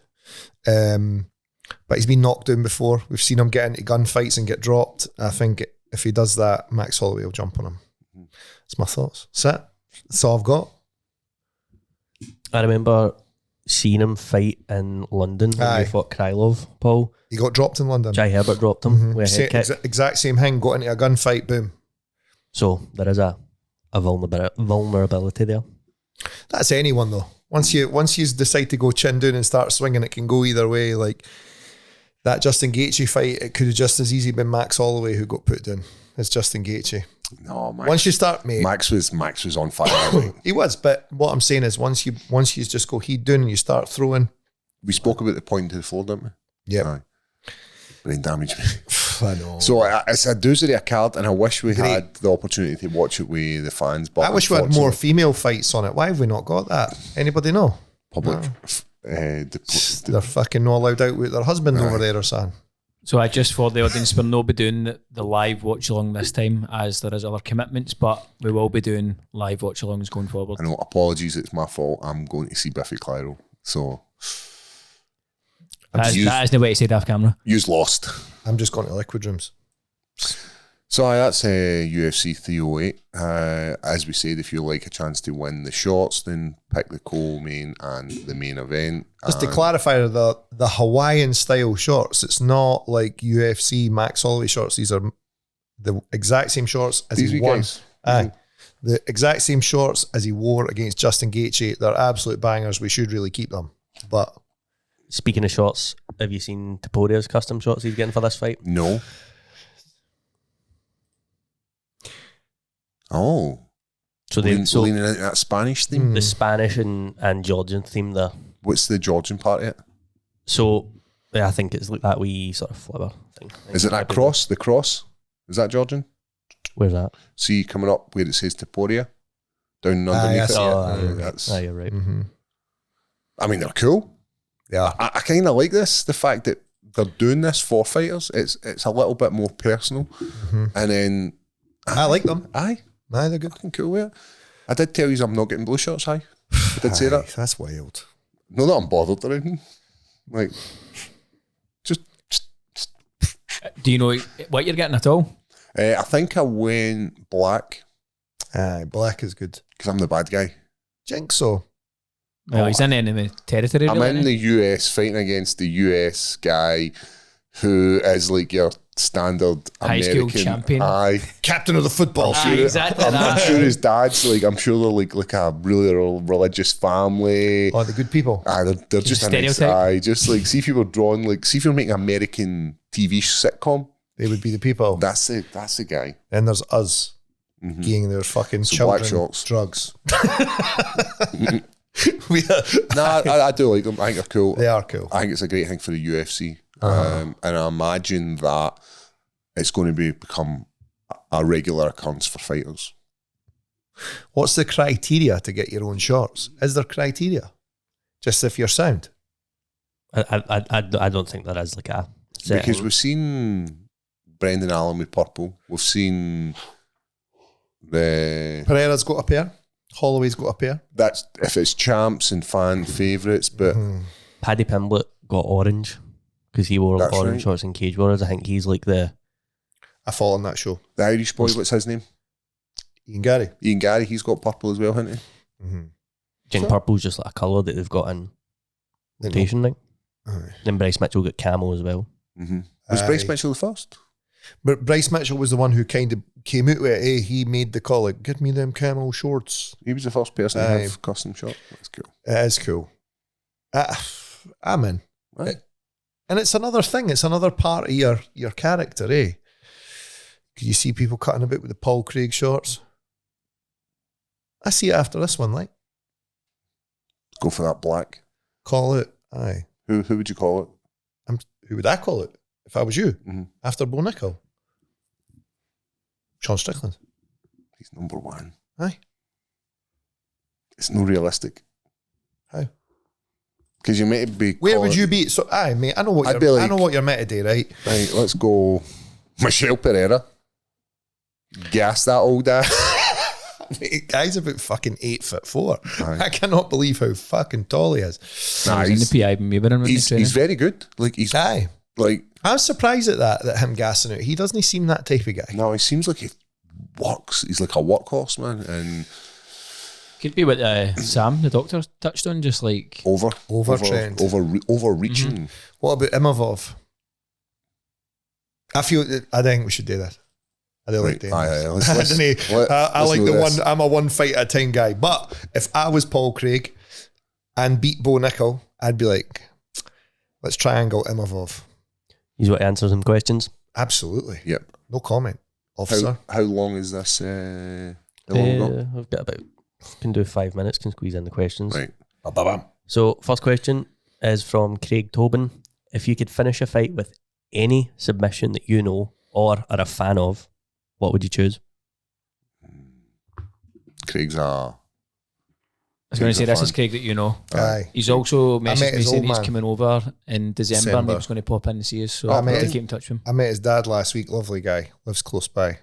but he's been knocked down before. We've seen him get into gunfights and get dropped. I think if he does that, Max Holloway will jump on him. That's my thoughts. That's all I've got. I remember seeing him fight in London when Aye. he fought Krylov, Paul. He got dropped in London. Jai Herbert dropped him with a head kick. Exact same thing. Got into a gunfight. Boom. So there is a vulnerability there. That's anyone though. Once you decide to go chin down and start swinging, it can go either way. Like that Justin Gaethje fight, it could have just as easy been Max Holloway who got put down as Justin Gaethje. No, Max. Once you start, mate, Max was on fire. Like, he was. But what I'm saying is, once you just go heat down and you start throwing, we spoke about the point to the floor, didn't we? yeah, Aye. Brain damage. I know. So it's a doozy of a card, and I wish we had the opportunity to watch it with the fans. But I wish we had more unfortunately, female fights on it. Why have we not got that? Anybody know? public. They're fucking not allowed out with their husband over there or something. so I just for the audience, we're not be doing the live watch along this time as there is other commitments, but we will be doing live watch alongs going forward. I know, apologies, it's my fault. I'm going to see Biffy Clyro. So That is the way to say that off camera. you's lost. I'm just going to liquid rooms. So that's UFC 308. As we said, if you like a chance to win the shorts, then pick the co-main and the main event. Just to clarify, the Hawaiian style shorts, it's not like UFC Max Holloway shorts. These are the exact same shorts as These he wee won. guys. Aye. The exact same shorts as he wore against Justin Gaethje. They're absolute bangers. We should really keep them. But Speaking of shorts, have you seen Topodia's custom shorts he's getting for this fight? No. Oh. So they Leaning into that Spanish theme. the Spanish and Georgian theme there. What's the Georgian part of it? So yeah, I think it's like that wee sort of flipper thing. Is it that cross? The cross? Is that Georgian? Where's that? See coming up where it says Taporia? Down I underneath see it. it. Oh, That's, you're right. I mean, they're cool. yeah, I kind of like this. The fact that they're doing this for fighters. It's a little bit more personal. And then I like them. aye, Aye, they're good. fucking cool with it. I did tell you I'm not getting blue shirts. Aye, I did say that. That's wild. No, that I'm bothered or anything. Like, just Do you know what you're getting at all? I think I went black Aye, black is good. because I'm the bad guy. Jinx so. Well, he's in enemy territory. I'm really, in isn't the he? US fighting against the US guy who is like your standard High American school champion. Aye. Captain of the football. Aye, exactly I'm that. sure his dad's like, I'm sure they're like a really religious family. Oh, the good people. Aye, they're just a nice, stereotype. aye, just like see if you were drawn like see if you're making an American TV sitcom. They would be the people. That's the guy. And there's us getting their fucking So black children shorts. drugs. No, I do like them. I think they're cool. They are cool. I think it's a great thing for the UFC. And I imagine that it's going to become a regular occurrence for fighters. What's the criteria to get your own shorts? Is there criteria? Just if you're sound? I don't think there is like a setting. Because we've seen Brendan Allen with purple. We've seen the Pereira's got a pair. Holloway's got a pair. that's if it's champs and fan favourites, but Paddy Pimblett got orange because he wore That's orange right. shorts in Cage Warriors. I think he's like the I fall on that show. the Irish boy, what's his name? Ian Gary. Ian Gary, he's got purple as well, hasn't he? Jing Purple's just like a colour that they've got in rotation now. Then Bryce Mitchell got camo as well. Was Bryce Aye. Mitchell the first? But Bryce Mitchell was the one who kind of came out with it. He made the call, like, give me them camel shorts. He was the first person to Aye. have custom shot. That's cool. It is cool. I'm in. Right. And it's another thing. It's another part of your character, eh? Because you see people cutting about with the Paul Craig shorts. I see it after this one, like, Go for that black. call it. Aye. Who would you call it? Who would I call it if I was you? Mhm. After Bo Nickel? Sean Strickland. He's number one. Aye. It's no realistic. How? Because you might be. Where calling- would you be? So, aye, mate, I know what I'd be I like- know what you're meant to do, right? Right, let's go. Michelle Pereira. Gas that old ass. Mate, guy's about fucking 8'4". Aye. I cannot believe how fucking tall he is. Nah, He was in the PI when we were in the he's training. very good. Like he's Aye. like I was surprised at that him gassing out. He doesn't seem that type of guy. no, he seems like he works. He's like a workhorse, man, and Could be what Sam, the doctor, touched on, just like Overtrained. overreaching. What about Imavov? I think we should do that. I do like Right, doing aye, this. aye, let's- I don't know. I let's like do the this. one. I'm a one fight at a time guy. But if I was Paul Craig and beat Bo Nickel, I'd be like, let's triangle Imavov. He's what answers some questions. Absolutely. Yep. No comment, officer. How long is this? How long we got? I've got about can do 5 minutes. Can squeeze in the questions. Right. So first question is from Craig Tobin. If you could finish a fight with any submission that you know or are a fan of, what would you choose? Craig's a. I was going to say, this is Craig that you know. Aye. He's also met messaged me his saying old he's man. coming over in December and he December. was going to pop in and see us. So I I'll met have to his- keep in touch with him. I met his dad last week. Lovely guy. Lives close by.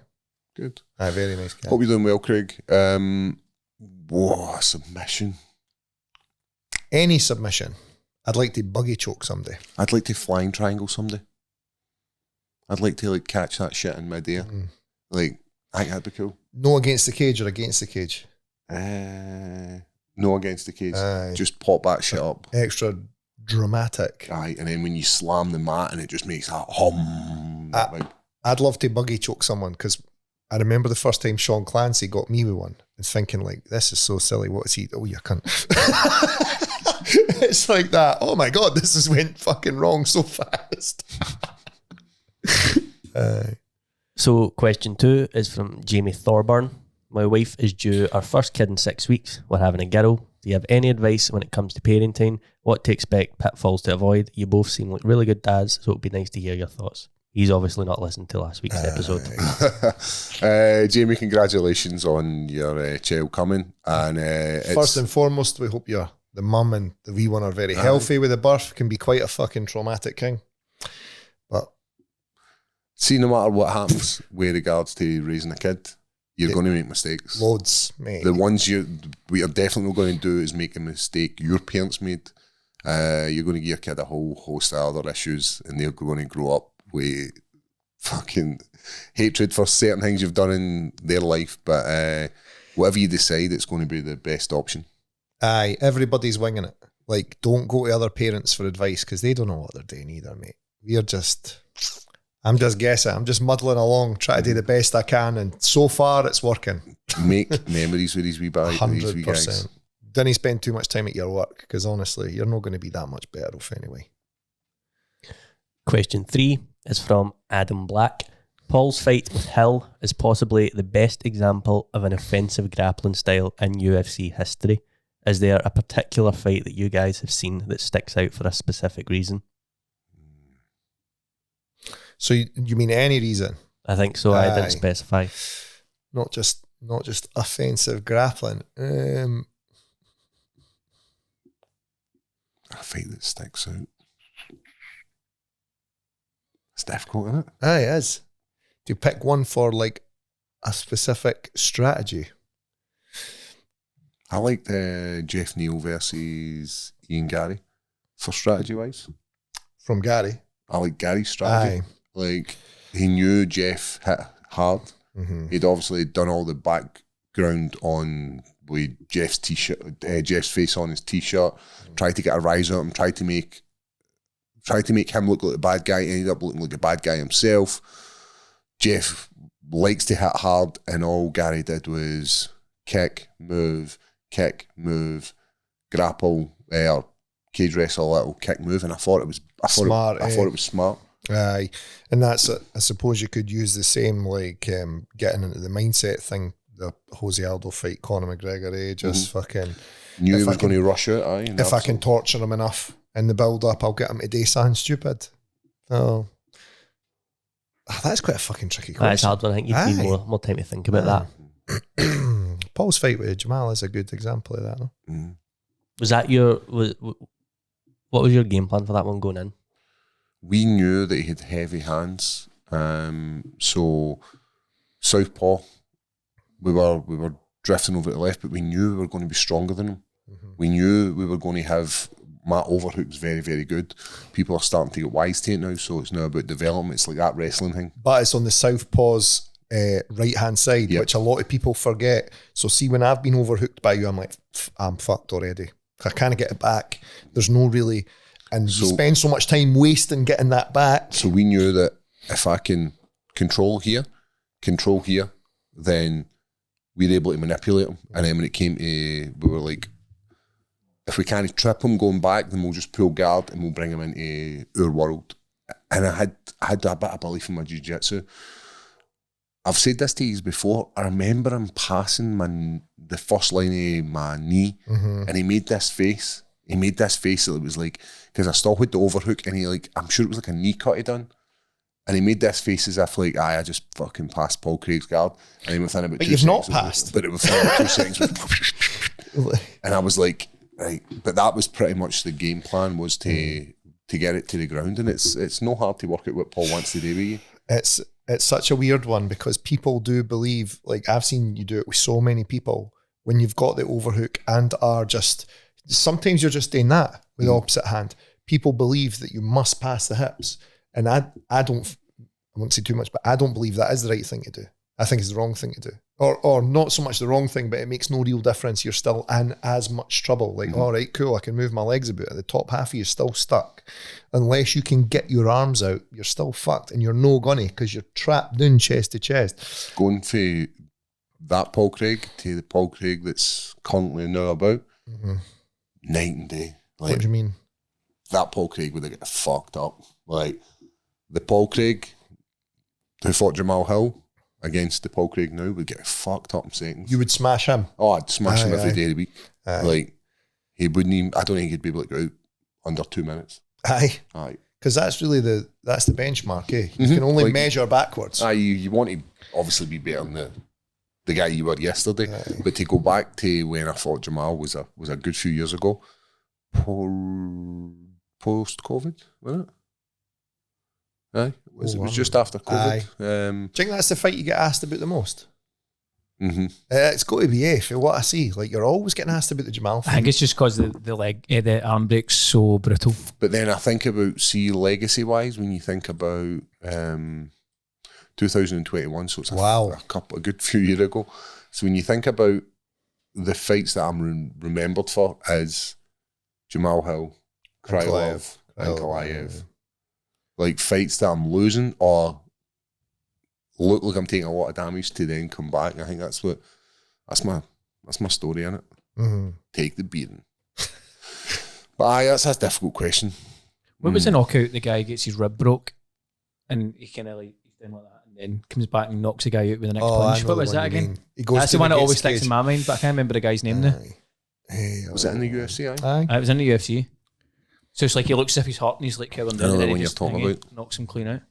Good. Aye, very nice guy. Hope you're doing well, Craig. Whoa, submission. Any submission. I'd like to buggy choke somebody. I'd like to flying triangle somebody. I'd like to like catch that shit in midair. Like, I think that'd be cool. No against the cage or against the cage? No against the cage. Aye. Just pop that shit up. Extra dramatic. Aye, and then when you slam the mat and it just makes that hum. I'd love to buggy choke someone because I remember the first time Sean Clancy got me with one and thinking like, this is so silly. What is he? Oh, you cunt. It's like that. Oh my God, this has went fucking wrong so fast. So question 2 is from Jamie Thorburn. My wife is due our first kid in 6 weeks. We're having a girl. Do you have any advice when it comes to parenting? What to expect, pitfalls to avoid? You both seem like really good dads, so it'd be nice to hear your thoughts. He's obviously not listened to last week's episode. Jamie, congratulations on your child coming. And First and foremost, we hope the mum and the wee one are very healthy with the birth. Can be quite a fucking traumatic thing. But see, no matter what happens with regards to raising a kid, you're going to make mistakes. Loads, mate. The ones we are definitely not going to do is make a mistake your parents made. You're going to give your kid a whole host of other issues, and they're going to grow up with fucking hatred for certain things you've done in their life. But whatever you decide, it's going to be the best option. Aye, everybody's winging it. Like, don't go to other parents for advice because they don't know what they're doing either, mate. I'm just guessing. I'm just muddling along, trying to do the best I can, and so far it's working. Make memories with these wee guys. 100%. Don't spend too much time at your work because honestly, you're not going to be that much better off anyway. Question 3 is from Adam Black. Paul's fight with Hill is possibly the best example of an offensive grappling style in UFC history. Is there a particular fight that you guys have seen that sticks out for a specific reason? So you mean any reason? I think so. I didn't specify. Not just offensive grappling. A fight that sticks out. It's difficult, isn't it? Aye, it is. To pick one for like a specific strategy. I like the Jeff Neal versus Ian Gary for strategy wise. From Gary? I like Gary's strategy. Aye. Like, he knew Jeff hit hard. Mm-hmm. He'd obviously done all the background on with Jeff's t-shirt, Jeff's face on his t-shirt, tried to get a rise on him, tried to make him look like a bad guy, ended up looking like a bad guy himself. Jeff likes to hit hard, and all Gary did was kick, move, grapple, or cage wrestle a little, kick, move, and I thought it was smart. I thought it was smart. Aye, and that's I suppose you could use the same like getting into the mindset thing. The Jose Aldo fight, Conor McGregor, just fucking knew he was going to rush it. Aye, if I can torture him enough in the build up, I'll get him to do something stupid. Oh, that's quite a fucking tricky question. That's a hard one. I think you need more time to think about that. Paul's fight with Jamal is a good example of that. No? Mm. Was that what was your game plan for that one going in? We knew that he had heavy hands, so southpaw. We were drifting over to the left, but we knew we were going to be stronger than him. Mm-hmm. We knew we were going to have Matt overhook was very, very good. People are starting to get wise to it now, so it's now about development. It's like that wrestling thing. But it's on the southpaw's right hand side, which a lot of people forget. So see, when I've been overhooked by you, I'm like, I'm fucked already. I can't get it back. There's no really. And you spend so much time wasting getting that back. So we knew that if I can control here, then we were able to manipulate him. And then when it came to, we were like, if we can't trip him going back, then we'll just pull guard and we'll bring him into our world. And I had a bit of belief in my jiu-jitsu. I've said this to you before. I remember him passing the first line of my knee, and he made this face. He made this face that it was like, because I still had the overhook, and he like, I'm sure it was like a knee cut he done. And he made this face as if like, I just fucking passed Paul Craig's guard. And then within about 2 seconds. You've not passed. But it was within about 2 seconds. And I was like, right. But that was pretty much the game plan, was to get it to the ground. And it's no hard to work out what Paul wants to do with you. It's such a weird one because people do believe, like I've seen you do it with so many people, when you've got the overhook and are just sometimes you're just doing that with the opposite hand. People believe that you must pass the hips. And I won't say too much, but I don't believe that is the right thing to do. I think it's the wrong thing to do. Or not so much the wrong thing, but it makes no real difference. You're still in as much trouble. Like, all right, cool, I can move my legs a bit. The top half of you is still stuck. Unless you can get your arms out, you're still fucked. And you're no gunny because you're trapped down chest to chest. Going for that Paul Craig to the Paul Craig that's currently now about, night and day. Like, What do you mean? that Paul Craig would have got fucked up. Like, the Paul Craig who fought Jamal Hill against the Paul Craig now would get fucked up in seconds. You would smash him. Oh, I'd smash him every day of the week. Aye. Like, he wouldn't even, I don't think he'd be able to go out under 2 minutes. Aye. Aye. Because that's really the benchmark, eh? You can only Like, measure backwards. Aye, you want to obviously be better than the guy you were yesterday. But to go back to when I fought Jamal was a good few years ago. Post-COVID, wasn't it? Aye. It was just after COVID. Do you think that's the fight you get asked about the most? It's got to be, for what I see. Like, you're always getting asked about the Jamal fight. I think it's just because the arm break's so brittle. But then I think about, see, legacy-wise, when you think about 2021, so it's a good few years ago. So when you think about the fights that I'm remembered for as Jamal Hill, Krylov, and Ankalaev. Like, fights that I'm losing or look like I'm taking a lot of damage to then come back. I think that's my story in it. Take the beating. But aye, that's a difficult question. When was the knockout? The guy gets his rib broke, and he kind of like he's doing like that, and then comes back and knocks the guy out with the next punch. What was that again? That's the one that always sticks in my mind, but I can't remember the guy's name now. Was it in the UFC? Aye. It was in the UFC. So it's like he looks as if he's hot and he's like killing down, and then he just knocks him clean out.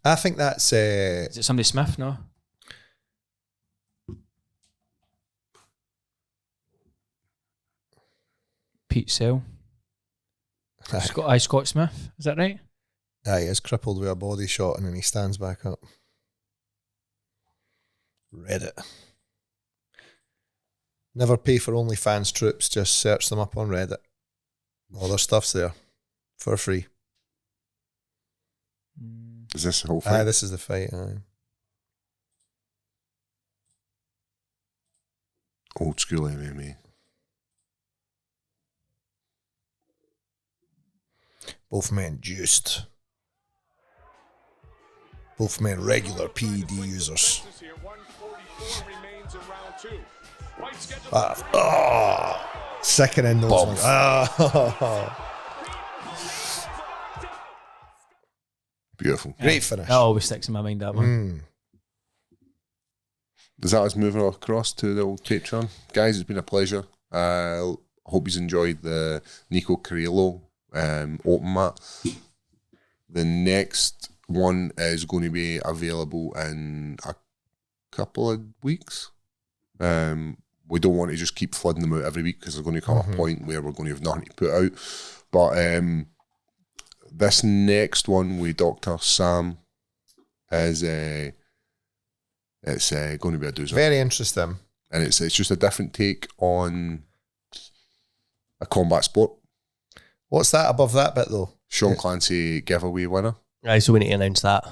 I think that's... Is it somebody Smith? No. Pete Sell. Scott Smith. Is that right? Aye, he is crippled with a body shot and then he stands back up. Reddit. Never pay for OnlyFans troops, just search them up on Reddit. All their stuff's there for free. Is this the whole fight? Aye, this is the fight. Aye. Old school MMA. Both men juiced. Both men regular PED users. Sickening those ones. Beautiful. Great finish. That always sticks in my mind, that one. Is that us moving across to the old Patreon? Guys, it's been a pleasure. I hope you've enjoyed the Nico Carrillo open mat. The next one is going to be available in a couple of weeks. We don't want to just keep flooding them out every week because there's going to come a point where we're going to have nothing to put out. But this next one with Dr. Sam is it's going to be a doozy. Very interesting. And it's just a different take on a combat sport. What's that above that bit though? Sean Clancy giveaway winner. Aye, so we need to announce that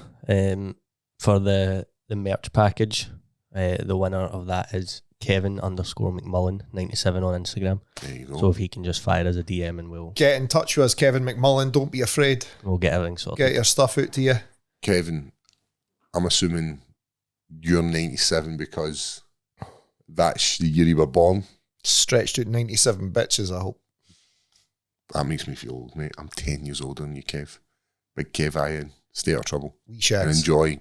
for the merch package. The winner of that is Kevin_McMullen 97 on Instagram. There you go. So if he can just fire us a DM and we'll Get in touch with us, Kevin McMullen. Don't be afraid. get everything sorted. Get your stuff out to you. Kevin, I'm assuming you're 97 because that's the year you were born. Stretched out 97 bitches, I hope. That makes me feel old, mate. I'm 10 years older than you, Kev. Big Kev, Ian, stay out of trouble. Wee And shags. enjoy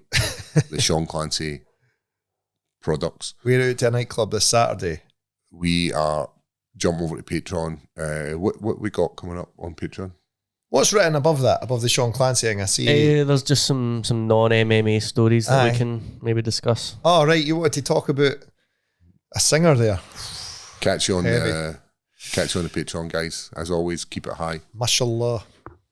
the Sean Clancy products. We're out to a nightclub this Saturday. We are jump over to Patreon. What we got coming up on Patreon? What's written above that? Above the Sean Clancy thing? I see. There's just some non-MMA stories that Aye. we can maybe discuss. Oh, right. You wanted to talk about a singer there. Catch you on Heavy. the Patreon, guys. As always, keep it high. Mashallah.